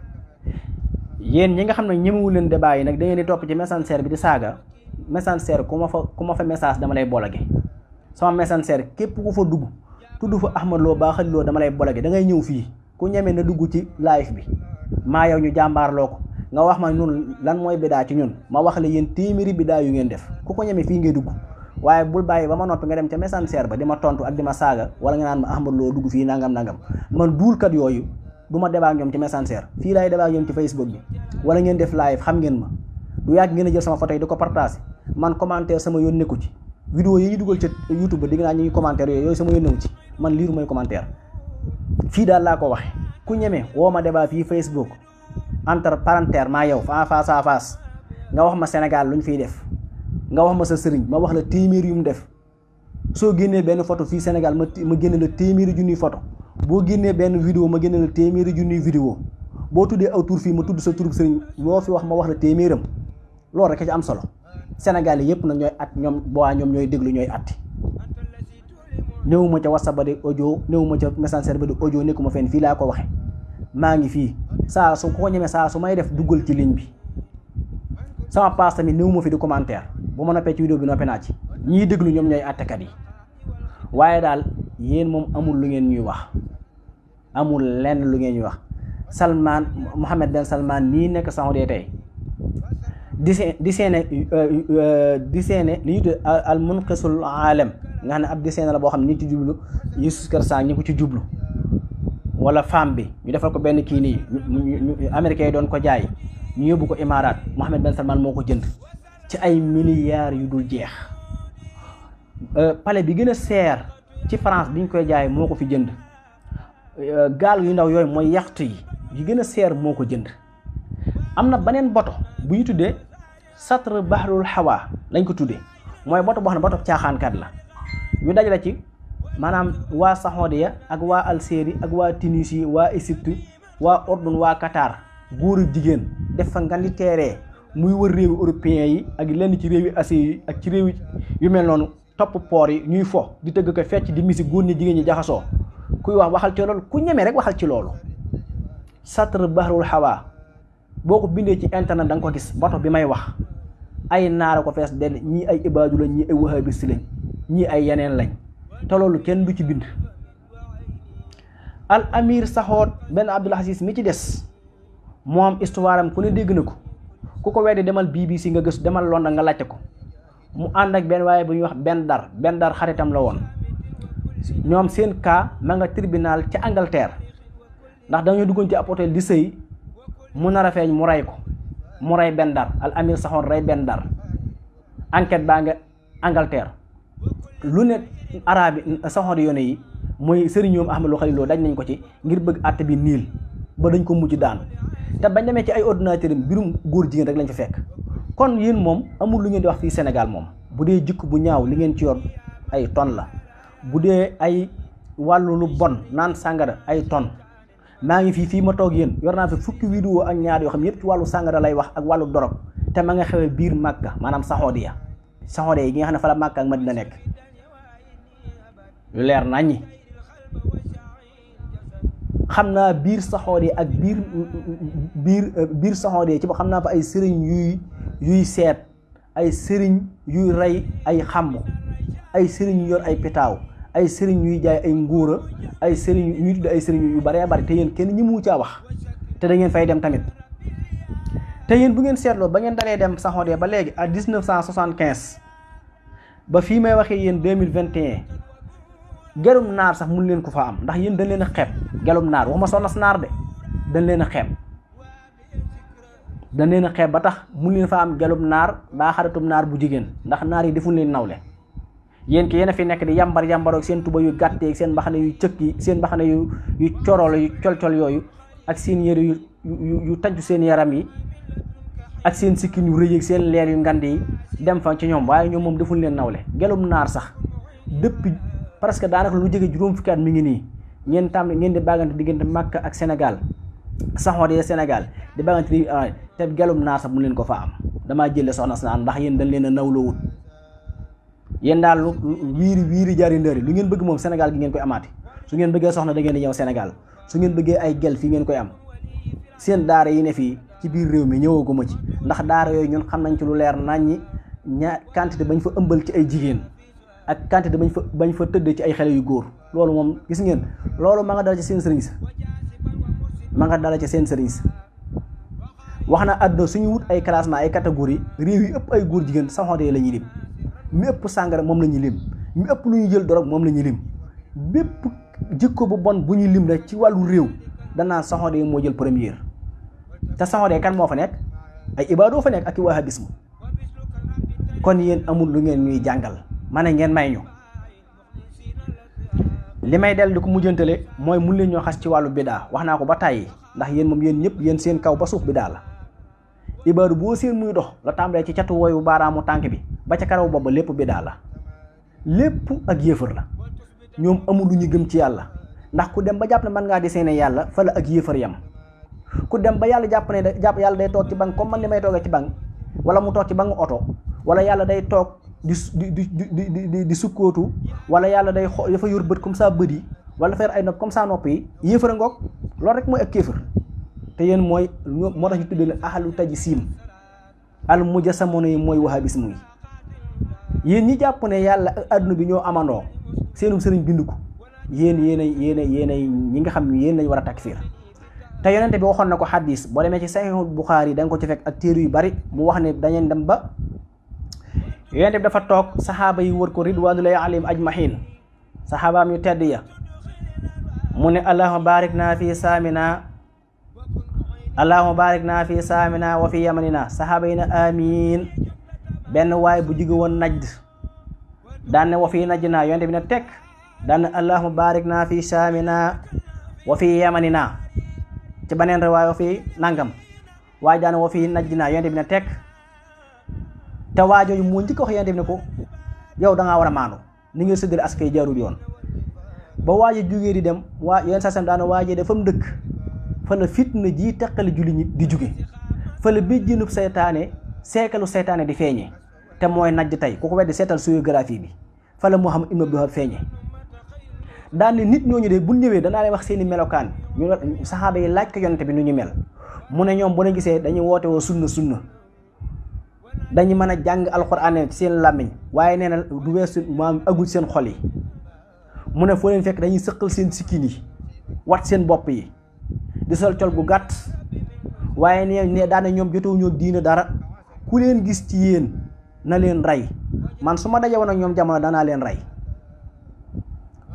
yéen ñi nga xam ne ñemewu leen débat yi nag da ngeen di topp ci Messenger bi di saaga Messenger ku ma fa message dama lay bolage sama Messenger képp ku fa dugg tudd fa Ahmad Lo Ba Xali Lo dama lay bolage da ngay ñëw fii ku ñeme na dugg ci live bi maa yow ñu jàmbaarloo ko nga wax ma ñun lan mooy bidaa ci ñun ma wax la yéen téeméeri bidaa yu ngeen def ku ko ñeme fii ngay dugg waaye bul bàyyi ba ma noppi nga dem ca Messenger ba di ma tontu ak di ma saaga wala nga naan ma Ahmad Lo dugg fii nangam man duulkat yooyu du ma débat ak ñoom ci Messenger fii laay débat ak ñoom ci Facebook bi wala ngeen def live xam ngeen ma du yàgg ngeen a jël sama photo yi di ko partage man commentaire sama yoon nekku ci vidéo yi ñu dugal ca YouTube ba di nga naa ñuy commentaire yooyu sama yoon newu ci man liiru may commentaire fii daal laa ko waxe ku ñeme woo ma débat fii Facebook entre parenthèse maa yow face à face nga wax ma Sénégal lu ñu fiy def nga wax ma sa sëriñ ma wax la téeméer yu mu def soo génnee benn photo fii Sénégal ma génne la téeméeri junniy photo boo génnee benn vidéo ma génne la téeméeri junniy vidéo boo tuddee aw tur fii ma tudd sa turub sëriñ loo fi wax ma wax la téeméeram loolu rek ci am solo Sénégal yi yëpp nag ñooy at ñoom boobaa ñoom ñooy déglu ñooy atti néewuma ca WhatsApp ba di audio néewuma ca Messenger ba di audio nekkuma fenn fii laa ko waxe maa ngi fii saa su ko ñemee saa su may def duggal ci ligne bi sama pass tamit néewuma fi di commentaire bu ma noppee ci vidéo bi noppee naa ci ñiy déglu ñoom ñooy attekat yi waaye daal yéen moom amul lu ngeen ñuy wax amul lenn lu ngeen ñuy wax Salman Mohammed Ben Salman nii nekk Saoudi tey di seene li ñu tudd al munqisul alam nga xam ne ab di seene la boo xam ne ñu ci jublu Youssouf Kersang ñi ko ci jublu wala femme bi ñu defal ko benn kii nii ñu américains yi doon ko jaay ñu yóbbu ko Imaaraat Mohammed Ben Salman moo ko jënd ci ay milliards yu dul jeex palais bi gën a seer ci France bi ñu koy jaay moo ko fi jënd gaal yu ndaw yooyu mooy yaxtu yi gën a seer moo ko jënd am na beneen boto bu ñu tuddee Satr Bahrul Hawa lañ ko tuddee mooy boto boo xam ne boto caaxaankat la ñu dajale ci maanaam waa Saxoodiya ak waa Algérie ak waa Tunisie waa Égypte waa Ordun waa Qatar góor ak jigéen def fa ngandi teeree muy wër réewi européens yi ak lenn ci réewi Asie yi ak ci réewi yu mel noonu topp port yi ñuy fo di tëgg ko fecc di misi góor ñi jigéen ñi jaxasoo kuy wax waxal ci loolu ku ñeme rek waxal ci loolu Satr Bahrul Hawa boo ko bindee ci internet da nga ko gis bato bi may wax ay naara ko fees dell ñii ay ibaadu lañ ñii ay wahabis lañ ñii ay yeneen lañ te loolu kenn du ci bind. al amir saxoot benn Abdul Aziz mi ci des moom histoire am ku ne dégg na ko, ku ko weddi demal BBC nga gëstu, demal London nga laajte ko. mu ànd ak benn waaye bu ñuy wax benn dar xaritam la woon. ñoom seen cas ma nga tribunal ci Angleterre ndax dañoo duggoon ci ab hôtel di sëy mu nar a feeñ mu rey ko, mu rey benn dar. al amir saxoot rey benn dar. enquête baa nga Angleterre lu ne arabe yi saxoot yone yi mooy sëriñ ñoom Ahmadou Khalil Lo dañ nañ ko ci ngir bëgg àtte bi niil ba dañ ko mujj daan. te bañ demee ci ay ordinateur mbirum góor jigéen rek lañ fa fekk. kon yéen moom amul lu ngeen di wax fii Sénégal moom bu dee jikko bu ñaaw li ngeen ci yor ay tonnes la, bu dee ay wàllu lu bon naan sàngara ay tonnes. maa ngi fii ma toog yéen yor naa fi fukki vidéo ak ñaar yoo xam yëpp ci wàllu sàngara lay wax ak wàllu dorog te ma nga xewee biir Màkka maanaam Saxoodiya yi gi nga xam ne fa la Màkka ak Madina nekk lu leer naññi. xam naa biir Saxoodiya ak biir Saxoodiya ci ba xam naa fa ay sëriñ yuy seet, ay sëriñ yuy rey ay xàmb, ay sëriñ yu yor ay pitaaw, ay sëriñ yuy jaay ay nguura, ay sëriñ ñuy tudd ay sëriñ yu baree bari te yéen kenn ñi mu caa wax te da ngeen fay dem tamit. te yéen bu ngeen seetloo ba ngeen dalee dem Saxoodiya ba léegi à 1975 ba fii may waxee yéen 2021 gelum naar sax mun leen ko fa am ndax yéen dañ leen a xeeb. gelum naar waxuma soxna si naar de dañ leen a xeeb ba tax mun leen fa am gelum naar baa xaritum naar bu jigéen ndax naar yi defuñ leen nawle. yéen ki yéen a fi nekk di yambaroog seen tuba yu gàtteeg seen mbaxane yu cëkk yi, seen mbaxane yu corolo yu col-col yooyu ak seen yére yu tàncu seen yaram yi ak seen sikkin yu rëy ak seen leer yu ngand yi dem fa ci ñoom, waaye ñoom moom defuñ leen nawle. gelum naar sax depuis presque daanaka lu jege juróom fukki at mi ngi nii ngeen di bàggante diggante Makka ak Sénégal, Saxoodiya Sénégal di bàggante di te gelum naar sax mu leen ko fa am. damaa jëlee soxna si naan ndax yéen dañ leen a nawlowut. yéen daal lu wiiri jaari ndëri lu ngeen bëgg moom Sénégal gi ngeen koy amaati. su ngeen bëggee soxna da ngeen di ñëw Sénégal, su ngeen bëggee ay gel fii ngeen koy am. seen daara yi ne fii ci biir réew mi ñëwaguma ci ndax daara yooyu ñun xam nañ ci lu leer naññi quantité bañ fa ëmbal ci ay jigéen ak quantité bañ fa tëddee ci ay xale yu góor. loolu moom gis ngeen loolu ma nga dala ci seen sëriñ sa wax na àdduna suñu wut ay classement ay catégorie réew yi ëpp ay góor jigéen Saxoodiya la ñuy lim, mi ëpp sàngara moom la ñuy lim, mi ëpp lu ñuy jël dorog moom la ñuy lim. bépp jikko bu bon bu ñuy lim rek ci wàllu réew danaa Saxoodiya moo jël première. te Saxoodiya kan moo fa nekk? ay ibaadoo fa nekk ak i wahabisme. kon yéen amul lu ngeen ñuy jàngal, ma ne ngeen may ñu. li may dellu di ko mujjantale mooy mun leen ñoo xas ci wàllu bidaa, wax naa ko ba tàyyi ndax yéen moom yéen ñëpp yéen seen kaw ba suuf bidaa la. ibaadu boo seen muy dox la tàmbalee ci catu woyu baaraamu tànk bi ba ca karaw booba lépp bidaa la, lépp ak yéefar la. ñoom amul lu ñu gëm ci yàlla ndax ku dem ba jàpp ne mën ngaa di seene yàlla fa la ak yéefar yam. ku dem ba yàlla jàpp ne yàlla day toog ci bank comme man li may toogee ci bank wala mu toog ci bank oto wala yàlla day toog di sukkootu wala yàlla day dafa yor bët comme ça bët yi wala dafa yor ay nopp comme ça nopp yi. yéefar a ngoog loolu rek mooy ak kéefar. te yéen mooy moo tax ñu tuddee leen ahlu tajsiim al mujassamuna yi mooy wahabisme yi. yéen ñi jàpp ne yàlla ak adduna bi ñoo amandoo seenum sëriñ bind ko yéen yéenay ñi nga xam ne yéen lañ war a takfiir. te yonente bi waxoon na ko xadis boo demee ci Sahihul Buxaari da nga ko ci fekk ak téere yu bari mu wax ne dañeen dem ba yonente bi dafa toog saxaaba yi wër ko ridwanullahi alayhim ajmahin, saxaabaam yu tedd ya mu ne allahumma barik naa fi saamina wa fi yamanina. saxaaba yi ne amiin. benn waay bu jóge woon Najd daan ne wa fi najdina, yonente bi ne tekk daan ne allahumma barik naa fi saamina wa fi yamanina. ci beneen riwaay wa fi nangam waaye daan wa fi najdina, yonente bi ne tekk. te waajooju moo njëkk wax yonente bi ne ko yow da ngaa war a maanu ni nga séddale askay jaarul yoon. ba waaje jógee di dem yéen sa sam daana waajee dafa mu dëkk fa la fitna ji teqale julli ñi di jóge fa la béjjénub seytaane seekalu seytaane di feeñe te mooy Najd tey ku ko weddi seetal géographie bi fa la Muhammad ibn Abdul Wahhab feeñe. daan ne nit ñooñu de bu ñëwee danaa leen wax seeni melokaan ñu saxaaba yi laaj ko yonente bi nu ñu mel mu ne ñoom bu ne gisee dañuy woote woo sunna dañu mën a jàng alxuraan ci seen làmmiñ waaye nee na du weesu maam agul seen xol yi. mu ne foo leen fekk dañuy sëqal seen sikkin yi wat seen bopp yi di sol col gu gàtt waaye ne daane ñoom jotewuñu diine dara ku leen gis ci yéen na leen rey man su ma daje woon ak ñoom jamono danaa leen rey.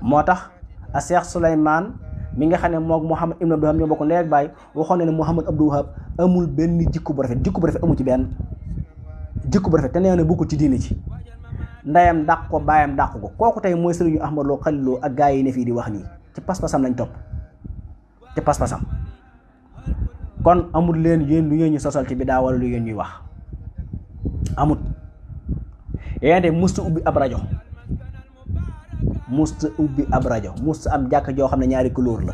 moo tax a Cheikh Souleymane mi nga xam ne moog Mouhamad Ibn Abdou Wahab ñoo bokk ndey ak baay waxoon na ne Mouhamad Abdou Wahab amul benn jikko bu rafet amu ci benn jikko bu rafet te nee na bokkul ci diine ci ndeyam dàq ko baayam dàq ko kooku tey mooy sëriñu Ahmad Lo Khalil Lo ak gaa yi ne fii di wax nii ci pas-pasam lañ topp ci pas-pasam kon amul leen yéen lu ngeen ñu sosal ci bidaa wala lu ngeen ñuy wax amut yéen de musta ubbi ab rajo musta am jàkk joo xam ne ñaari couleur la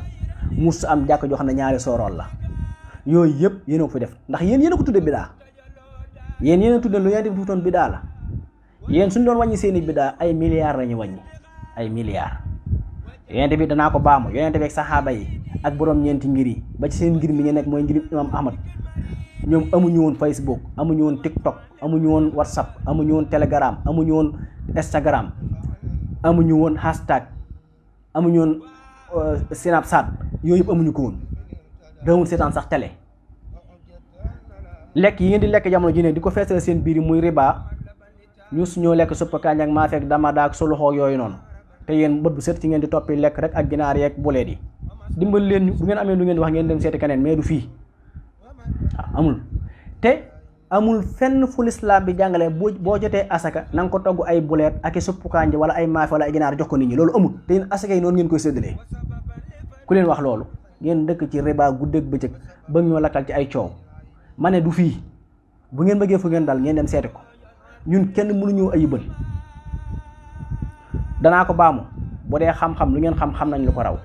musta am jàkk joo xam ne ñaari sorool la yooyu yëpp yéen a ko fi def ndax yéen a ko tudde bidaa yéen a tudde lu yéen di tuutoon bidaa la yéen suñu doon wàññi seeni bidaa ay milliards lañu wàññi ay milliards yonent bi danaa ko baamu yonent bi ak saxaaba yi ak borom ñeenti ngir yi ba ci seen ngir mi ñu nekk mooy ngir imam Ahmad ñoom amuñu woon Facebook amuñu woon TikTok amuñu woon WhatsApp amuñu woon Telegram amuñu woon Instagram amuñu woon hashtag amuñu woon Snapchat yooyu yëpp amuñu ko woon dawul seetaan sax télé lekk yi ngeen di lekk jamono ji ne di ko feesal seen biir yi muy riba ñu suñoo lekk suppa kànja ak maafe ak damada ak suluxoo yooyu noonu te yéen bët bu set ci ngeen di toppi lekk rek ak ginaar yeeg buleet yi dimbal leen bu ngeen amee lu ngeen di wax ngeen dem seeti keneen mais du fii amul te amul fenn fu lislaam bi jàngale boo jotee asaka na nga ko togg ay buleet ak i suppu kànja wala ay maafe wala ay ginaar jox ko nit ñi loolu amul te yéen asaka yi noonu ngeen koy séddalee ku leen wax loolu ngeen dëkk ci riba guddeeg bëccëg bëgg ñoo lakkal ci ay coow ma ne du fii bu ngeen bëggee fu ngeen dal ngeen dem seeti ko ñun kenn mënuñoo ayibal danaa ko baamu bu dee xam-xam lu ngeen xam nañ lu ko raw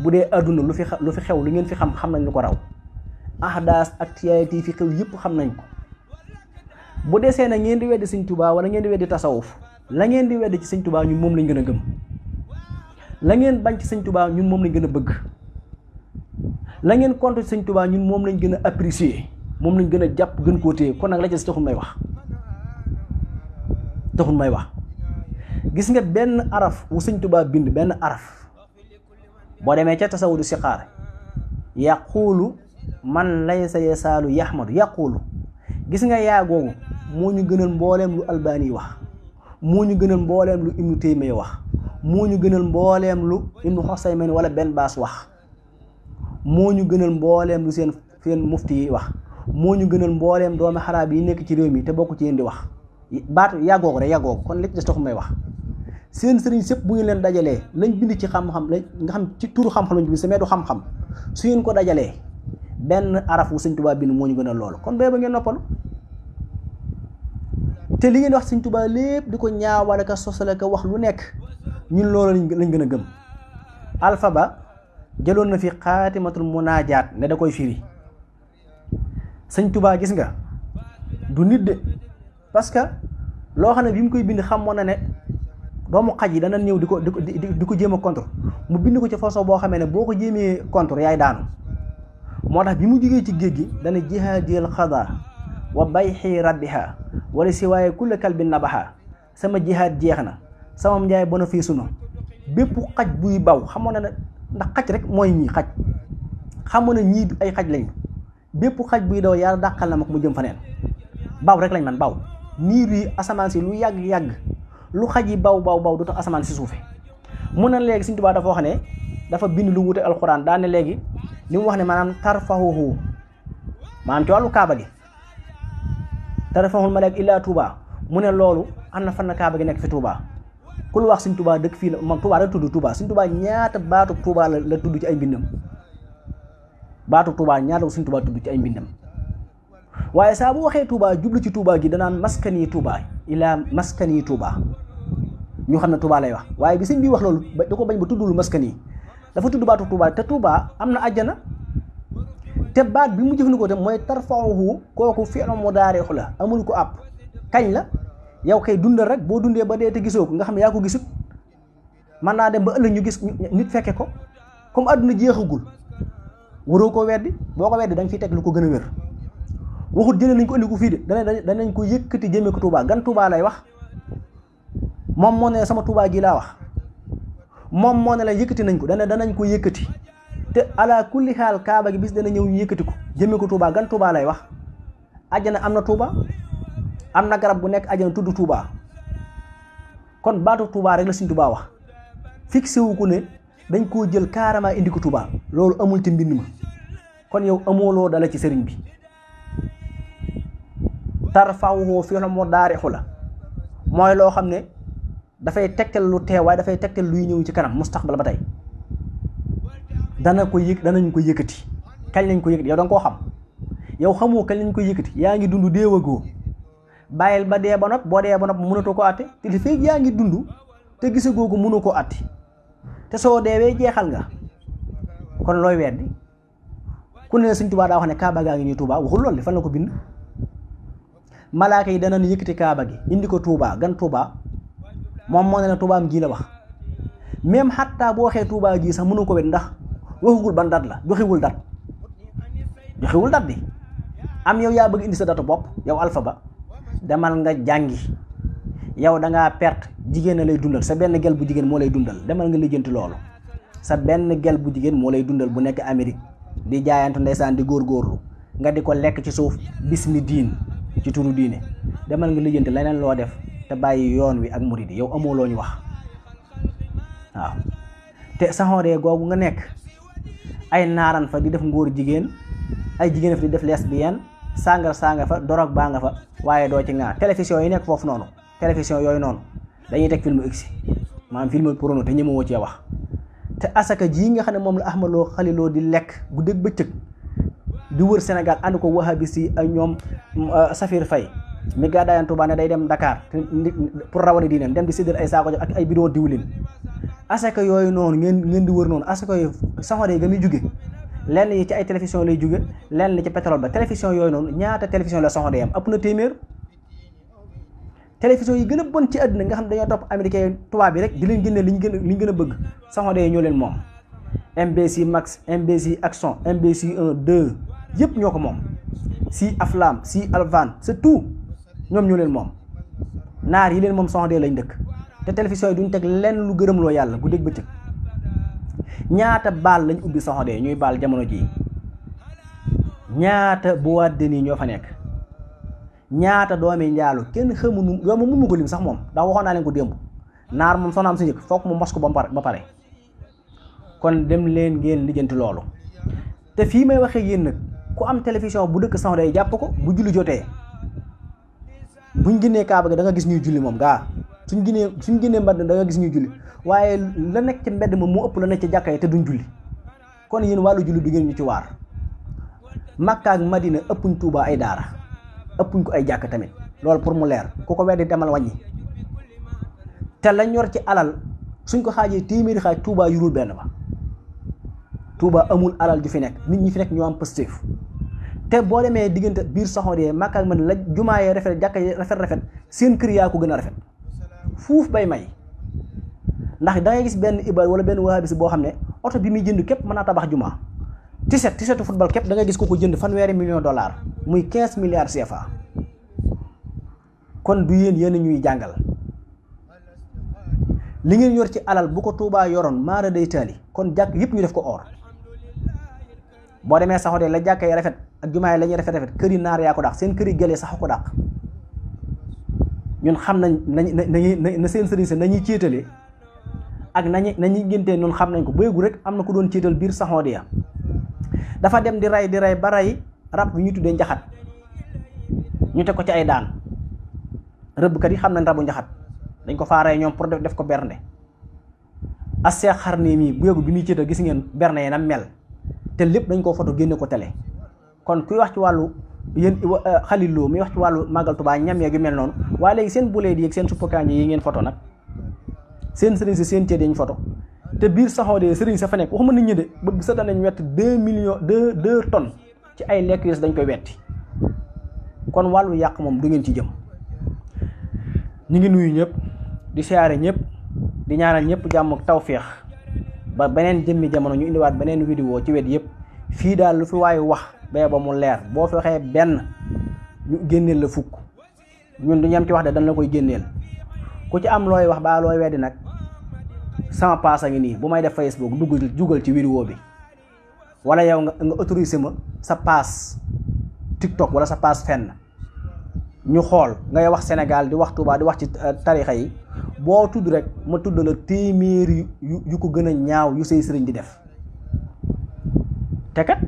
bu dee adduna lu fi xew lu ngeen fi xam nañ lu ko raw ahdaas actualité fi xew yëpp xam nañ ko bu desee na ngeen di weddi Sëñ Tuubaa wala ngeen di weddi tasawuf la ngeen di weddi ci Sëñ Tuubaa ñun moom lañ gën a gëm la ngeen bañ ci Sëñ Tuubaa ñun moom lañ gën a bëgg la ngeen contre ci Sëñ Tuubaa ñun moom lañ gën a apprécier moom lañ gën a jàpp gën koo téye kon nag la ca si taxul may wax gis nga benn araf wu Sëñ Tuubaa bind benn araf boo demee ca tasawudu siqaar yaquulu man laysa yasaalu yaxmadu yaquulu gis nga yaa googu moo ñu gënal mbooleem lu Albani yi wax moo ñu gënal mbooleem lu Ibnu Taymiya wax moo ñu gënal mbooleem lu Ibnu Xusaymin wala benn baas wax moo ñu gënal mbooleem lu seen mufti yi wax moo ñu gënal mbooleem doomi xaraab yi nekk ci réew mi te bokk ci yéen di wax baatu yàggoogu rek yàggoogu kon li ci des taxu may wax seen sëriñ sëpp bu ngeen leen dajalee lañ bind ci xam-xam lañ nga xam ci turu xam-xam lañ bind sa meedu xam-xam su ngeen ko dajalee benn araf wu Sëñ Tuubaa bind moo ñu gën a loolu kon bee ba ngeen noppalu te li ngeen wax Sëñ Tuubaa lépp di ko ñaawale ka sosale ka wax lu nekk ñun loolu lañ gën a gëm Alpha Ba jëloon na fi xaatimatul munaajaat ne da koy firi Sëñ Tuubaa gis nga du nit de parce que loo xam ne bi mu koy bind xamoon na ne doomu xaj yi dana ñëw di ko jéem a contre mu bind ko ci façon boo xamee ne boo ko jéemee contre yaay daanu moo tax bi mu jógee ci géej gi dana jihaadil xada wa bayxi rabbiha wala si waaye kulla kalbin nabaha sama jihaad jeex na sama njaay bénéfice na bépp xaj buy baw xamoon na ne ndax xaj rek mooy ñii xaj xamoon na ñii ay xaj lañu bépp xaj buy daw yàlla dàqal na ma ko mu jëm faneen baw rek lañ man baw niir yi asamaan si lu yàgg-yàgg lu xaj yi baw du tax asamaan si suufe mun na léegi Sëñ Tuubaa dafa wax ne dafa bind lu wute alxuraan daane léegi li mu wax ne maanaam tarfahuhu maanaam ci wàllu kaaba gi tarfahul malaak illaa Tuubaa mu ne loolu am na fan na kaaba gi nekk fi Tuubaa ku lu wax Sëñ Tuubaa dëkk fii la moom Tuubaa la tudd Tuubaa Sëñ Tuubaa ñaata baatu Tuubaa la tudd ci ay mbindam baatu Tuubaa ñaata Sëñ Tuubaa tudd ci ay mbindam waaye saa bu waxee Touba jublu ci Touba gi danaan maskani Touba ilaa maskani Touba ñu xam ne Touba lay wax waaye bi sëñ bi wax loolu da ko bañ ba tuddul maskani dafa tudd baatu Touba te Touba am na àjjana te baat bi mu jëfandikoo te mooy tarfa'uhu kooku fi'lu mudaari' la amul ko àpp kañ la yow kay dundal rek boo dundee ba dee te gisoo ko nga xam ne yaa ko gisut mën naa dem ba ëllëg ñu gis nit fekke ko comme àdduna jeexagul waroo koo weddi boo ko weddi da nga fiy teg lu ko gën a wér. waxut jëlee nañ ko indi ko fii de danañ ko yëkkati jëmee ko Touba gan Touba lay wax moom moo ne sama Touba gi laa wax moom moo ne la yëkkati nañ ko danañ ko yëkkati te ala kulli xaal kaaba gi bis dana ñëw ñu yëkkati ko jëmee ko Touba gan Touba lay wax àjjana am na Touba am na garab bu nekk àjjana tudd Touba kon baatu Touba rek la Sëñ Touba wax fixé wu ko ne dañ koo jël carrément indi ko Touba loolu amul ci mbind ma kon yow amooloo dala ci sëriñ bi tarfawoo fi la moo daarixu la mooy loo xam ne dafay tegtal lu teew waaye dafay tegtal luy ñëw ci kanam mustaqbal ba tey danañ ko yëkkati kañ lañ ko yëkkati yow da nga koo xam yow xamoo kañ lañ ko yëkkati yaa ngi dund déewagoo bàyyil ba dee ba nopp boo dee ba nopp mënatoo ko àtte te li fekk yaa ngi dund te gisagoo ko mënoo koo àtte te soo deewee jeexal nga kon looy weddi ku ne Sëñ Tuubaa daa wax ne kaaba gaa ngi nii Tuubaa waxul loolu fan la ko bind malaaka yi danañ yëkkati kaaba gi indi ko Tuubaa gan Tuubaa moom moo ne la Tuubaa am ji la wax même xattaa boo waxee Tuubaa ji sax mënu ko wet ndax waxugul ban dat la joxewul dat bi am yow yaa bëgg indi sa datu bopp yow Alpha Ba demal nga jàngi yow da ngaa perte jigéen a lay dundal sa benn gel bu jigéen moo lay dundal demal nga lijjanti loolu sa benn gel bu jigéen moo lay dundal bu nekk Amérique di jaayantu ndeysaan di góorgóorlu nga di ko lekk ci suuf bismi diin ci turu diine demal nga lijjanti leneen loo def te bàyyi yoon wi ak murid yi yow amoo loo ñu wax waaw te saxooree googu nga nekk ay naaran fa di def ngóor jigéen ay jigéen fa di def lesbienne sàngar fa dorog baa nga fa waaye doo ci ŋaar télévision yi nekk foofu noonu télévision yooyu noonu dañuy teg film x maanaam film porno te ñemewoo cee wax te asaka jii nga xam ne moom la Ahmad Lo Khaliloo di lekk guddeeg bëccëg di wër Sénégal ànd ko wahabis yi ak ñoom Safir Faye mi gàddaayan Touba ne day dem Dakar pour rawani diineem dem di séddal ay saako ak ay bidon diwlin asaka yooyu noonu ngeen di wër noonu asaka yooyu saxooree ga muy jóge lenn yi ci ay télévision lay jóge lenn li ci pétrole ba télévision yooyu noonu ñaata télévision la saxooree am ëpp na téeméer télévision yi gën a bon ci àddina nga xam dañoo topp américain tubaab bi rek di leen génne liñ gën a bëgg saxooree ñoo leen moom MBC Max MBC Action MBC 1 2 yëpp ñoo ko moom si Aflam si Alvan c'est tout ñoom ñoo leen moom naar yi leen moom saxooree lañ dëkk te télévision yi duñ teg lenn lu gërëm loo yàlla guddeeg bëccëg ñaata baal lañ ubbi saxooree ñuy baal jamono jii ñaata boîte de nuit ñoo fa nekk ñaata doomi njaalu kenn xamu yow moom mënu ko lim sax moom ndax waxoon naa leen ko démb naar moom soxna am sa njëkk foog mu mos ko ba pare kon dem leen ngeen lijjanti loolu te fii may waxee yéen nag ku am télévision bu dëkk saxooree jàpp ko bu julli jotee buñ génnee kaaba gi da nga gis ñuy julli moom gaa suñ génnee mbedd da nga gis ñuy julli waaye la nekk ci mbedd ma moo ëpp la nekk ci jàkka yi te duñ julli kon yéen wàllu julli du ngeen ñu ci waar Makka ak Madina ëppuñ Tuuba ay daara ëppuñ ko ay jàkk tamit loolu pour mu leer ku ko weddi demal wàññi te la ñor ci alal suñ ko xaajee téeméeri xaaj Tuuba yurul benn ba Tuuba amul alal ju fi nekk nit ñi fi nekk ñoo am pëstéef te boo demee diggante biir saxooree Makka ak Madina la jumaa yee rafet jàkka yi rafet seen kër yaa ko gën a rafet fuuf bay may ndax da ngay gis benn ibaad wala benn wahabis boo xam ne oto bi muy jënd képp mën naa tabax jumaa tisetu football képp da ngay gis ko jënd $1 million muy 15 milliards CFA kon du yéen ñuy jàngal li ngeen yor ci alal bu ko Tuubaa yoroon maara day taali kon jàkk yëpp ñu def ko or boo demee saxooree la jàkka yi rafet ak jumaa yi la ñuy rafet kër yi naar yaa ko dàq seen kër yi gëlee sax ko dàq ñun xam nañ na seen sëriñ sa nañuy céetale ak nañuy géntee noonu xam nañ ko béygu rek am na ku doon céetal biir saxooree ya dafa dem di rey ba rey rab bi ñu tuddee njaxat ñu teg ko ci ay daan rëbbkat yi xam nañ rabu njaxat dañ ko faa rey ñoom pour def ko bernde as seex xar ne mii béygu bi muy céetal gis ngeen bernde yi na mel te lépp dañ koo foto génne ko télé kon kuy wax ci wàllu yéen Xaliloo muy wax ci wàllu màggal Tuubaa ñam yeeg yu mel noonu waaye léegi seen buleet yi ak seen suppakaañ yi ngeen foto nag seen sëriñ si seen ceeb yi ñu foto te biir saxooree sëriñ sa fa nekk waxuma nit ñi de ba sa danañ wett 2 tonnes ci ay lekk yu dañ koy wetti kon wàllu yàq moom du ngeen ci jëm ñu ngi nuyu ñëpp di siyaare ñëpp di ñaanal ñëpp jàmm ak tawféex ba beneen jëmmi jamono ñu indiwaat beneen vidéo ci wet yëpp fii daal lu fi waaye wax ba mu leer boo fi waxee benn ñu génneel la fukk ñun du ñam ci wax de dañ la koy génneel ku ci am looy wax baa looy weddi nag sama pass a ngi nii bu may def Facebook dugal ci vidéo bi wala yow nga autorisé ma sa pass TikTok wala sa pass fenn ñu xool ngay wax Sénégal di wax Touba di wax ci tarixa yi boo tudd rek ma tudd la téeméer yu ko gën a ñaaw yu say sëriñ di def te kat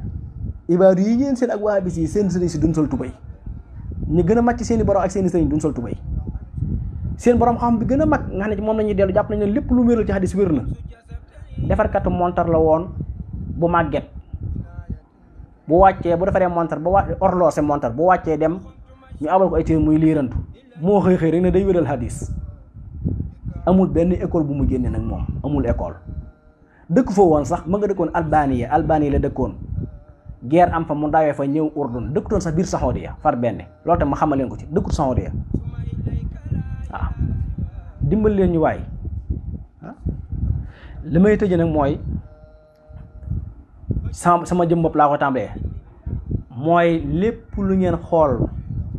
ibaadu yi ngeen seen ak waa bis yi seen sëriñ si duñ sol tubay ñu gën a mag ci seen i borom ak seen i sëriñ duñ sol tubay seen borom xam bi gën a mag nga xam ne ci moom la ñuy dellu jàpp nañ ne lépp lu wéral ci xadis wér na defarkatu montar la woon bu màgget bu wàccee bu defaree montar ba orloose montar bu wàccee dem ñu abal ko ay téere muy liirantu moo xëy rek ne day wéral xadis amul benn école bu mu génne nag moom amul école dëkk foo woon sax ma nga dëkkoon Albanie la dëkkoon guerre am fa mu dawee fa ñëw Urdun dëkkutoon sax biir Saxoodiya far benn loolu tam ma xamal leen ko ci dëkkut Saxoodiya waaw dimbal leen ñu waay li may tëje nag mooy sama jëm bopp laa ko tàmbalee mooy lépp lu ngeen xool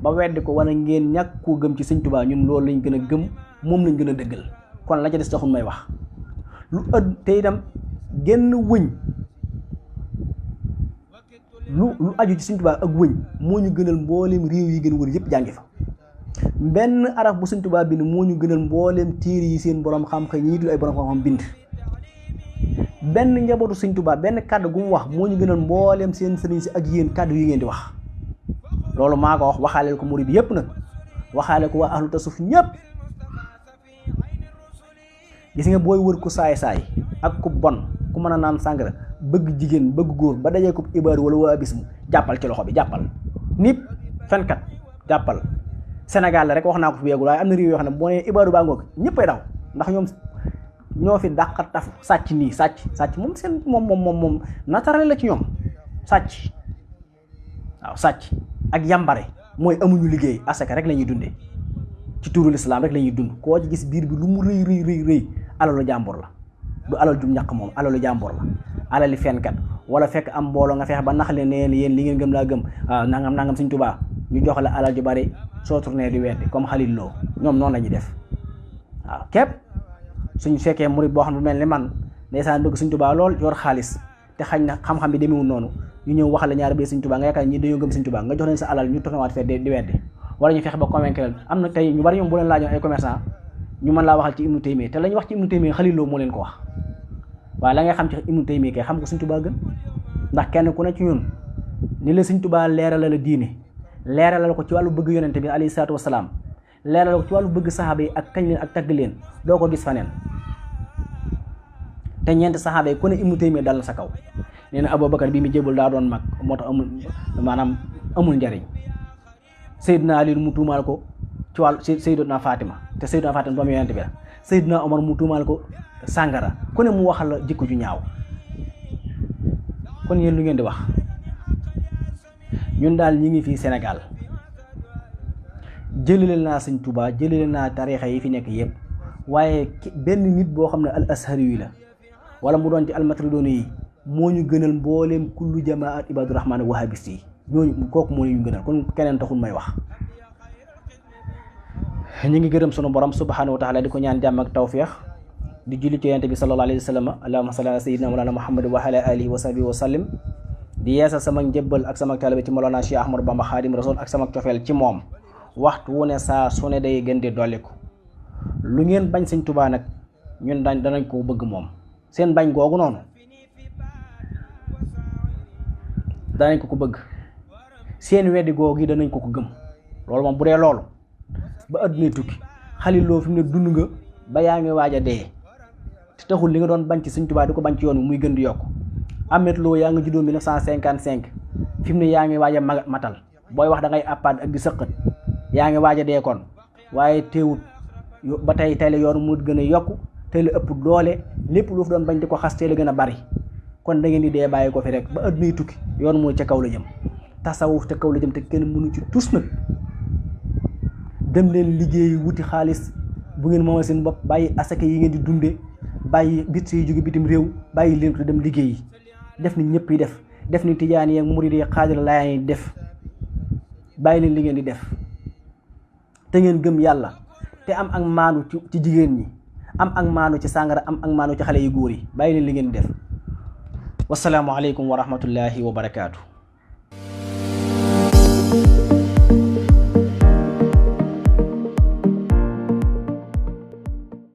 ba weddi ko wala ngeen ñàkk koo gëm ci Sëñ Tuubaa ñun loolu lañ gën a gëm moom lañ gën a dëggal kon la ca des taxul may wax lu te itam genn wëñ lu aju ci Sëñ Tuubaa ak wëñ moo ñu gënal mbooleem réew yi gën wër yëpp jàngi fa benn araf bu Sëñ Tuubaa bind moo ñu gënal mbooleem téere yi seen borom xam-xam ñii dul ay borom xam-xam bind benn njabootu Sëñ Tuubaa benn kàddu gu mu wax moo ñu gënal mbooleem seen sëriñ si ak yéen kàddu yi ngeen di wax loolu maa ko wax waxaaleel ko murid yëpp nag waxaale ko waa ahlu tasawuf ñëpp gis nga booy wër ku saay-saay ak ku bon ku mën a naan sàngara bëgg jigéen bëgg góor ba dajee ko ibaadu wala waa bismu jàppal ci loxo bi jàppal nit fenkat jàppal Sénégal la rek wax naa ko fi yeegul waaye am na réew yoo xam ne boo nee ibaadu baa ngoog ñëppay daw ndax ñoom ñoo fi dàqat taf sàcc nii sàcc moom seen moom naturel la ci ñoom sàcc waaw sàcc ak yambare mooy amuñu liggéey asaka rek la ñuy dundee ci tuuru lislaam rek la ñuy dund koo ci gis biir bi lu mu rëy alalu jàmbur la du alal jum ñàkk moom alalu jàmbur la alali fenkat wala fekk am mbooloo nga feex ba nax leen ne yéen li ngeen gëm laa gëm waaw nangam Sëñ Tuubaa ñu jox la alal ju bari soo tourné di weddi comme Xalil Lo ñoom noonu la ñuy def waaw képp suñu fekkee murid boo xam ne mel ni man ndeysaan bëgg Sëñ Tuubaa lool yor xaalis te xañ na xam-xam bi demewul noonu ñu ñëw wax la ñaari bi Sëñ Tuubaa nga yaakaar ñi dañoo gëm Sëñ Tuubaa nga jox leen sa alal ñu tournéwaat fee di weddi wala ñu fexe ba convaincre leen am na tey ñu bari ñoom bu leen laajoon ay commerçant ñu mën laa waxal ci Ibnu Taymiyya te la ñu wax ci Ibnu Taymiyya Xalil Lo moo leen ko wax waaye la ngay xam ci Ibnu Taymiyya kay xam ko Sëñ Tuubaa gën ndax kenn ku ne ci ñun ni la Sëñ Tuubaa leeralal la diine leeralal ko ci wàllu bëgg yonente bi alayhi salaatu wasalaam leeralal ko ci wàllu bëgg saxaaba yi ak kañ leen ak tagg leen doo ko gis faneen te ñeenti saxaaba yi ku ne Ibnu Taymiyya dal na sa kaw nee na Abubakar bii mu jébul daa doon mag moo tax amul njariñ Seydina Ali mu tuumaal ko ci wàllu Seydina Fatima te Seydina Fatima doomu yonente bi la Seydina Omar mu tuumaal ko sàngara ku ne mu waxal la jikko ju ñaaw kon yéen lu ngeen di wax ñun daal ñi ngi fii Sénégal jëlale naa Sëñ Tuubaa jëlale naa tariixa yi fi nekk yëpp waaye benn nit boo xam ne al ashari yi la wala mu doon ci almatridooni yi moo ñu gënal mbooleem kullu jamaat ibaadu rahmaan wahabist yi ñooñu kooku moo ñu gënal kon keneen taxul may wax. ñu ngi gërëm sunu borom subhaanahu wa taala di ko ñaan jàmm ak tawféex di julli ci yonent bi sallallahu alayhi wa sallam allahumma salli ala sayyidina mawlana muhammad wa ala alihi wa sahbihi wa sallim di yeesal sama njëbbal ak sama taalibe ci mawlana Cheikh Ahmadou Bamba Xaadim Rasul ak sama cofeel ci moom waxtu wu ne saa su ne day gën di dolliku lu ngeen bañ Sëñ Tuubaa nag ñun danañ ko bëgg moom seen bañ googu noonu danañ ko bëgg seen weddi googu yi danañ ko gëm loolu moom bu dee loolu ba àdduna tukki Xalil Lo fi mu ne dund nga ba yaa ngi waaj a dee te taxul li nga doon bañ ci Sëñ Tuubaa di ko bañ ci yoon wi muy gën di yokk Ahmed Lo yaa nga juddoo 1955 fi mu ne yaa ngi waaj a matal booy wax da ngay àppaat ak di sëqat yaa ngi waaj a dee kon waaye teewut ba tey la yoonu mu gën a yokku tey la ëpp doole lépp lu fi doon bañ di ko xas tey la gën a bari kon da ngeen di dee bàyyi ko fi rek ba àdduna tukki yoon mooy ca kaw la jëm tasawuf ca kaw la jëm te kenn mënu ci tus nag dem leen liggéey wuti xaalis bu ngeen moomal seen bopp bàyyi asaka yi ngeen di dunde bàyyi bit yi jóge bitim réew bàyyi leen ko dem liggéey def ni ñëpp yi def ni tijaan yi ak murid yi xaadir laayaan yi def bàyyi leen li ngeen di def te ngeen gëm yàlla te am ak maandu ci jigéen ñi am ak maanu ci sàngara am ak maanu ci xale yu góor yi bàyyi leen li ngeen def wasalaamu aleykum wa rahmatullahi wa barakaatu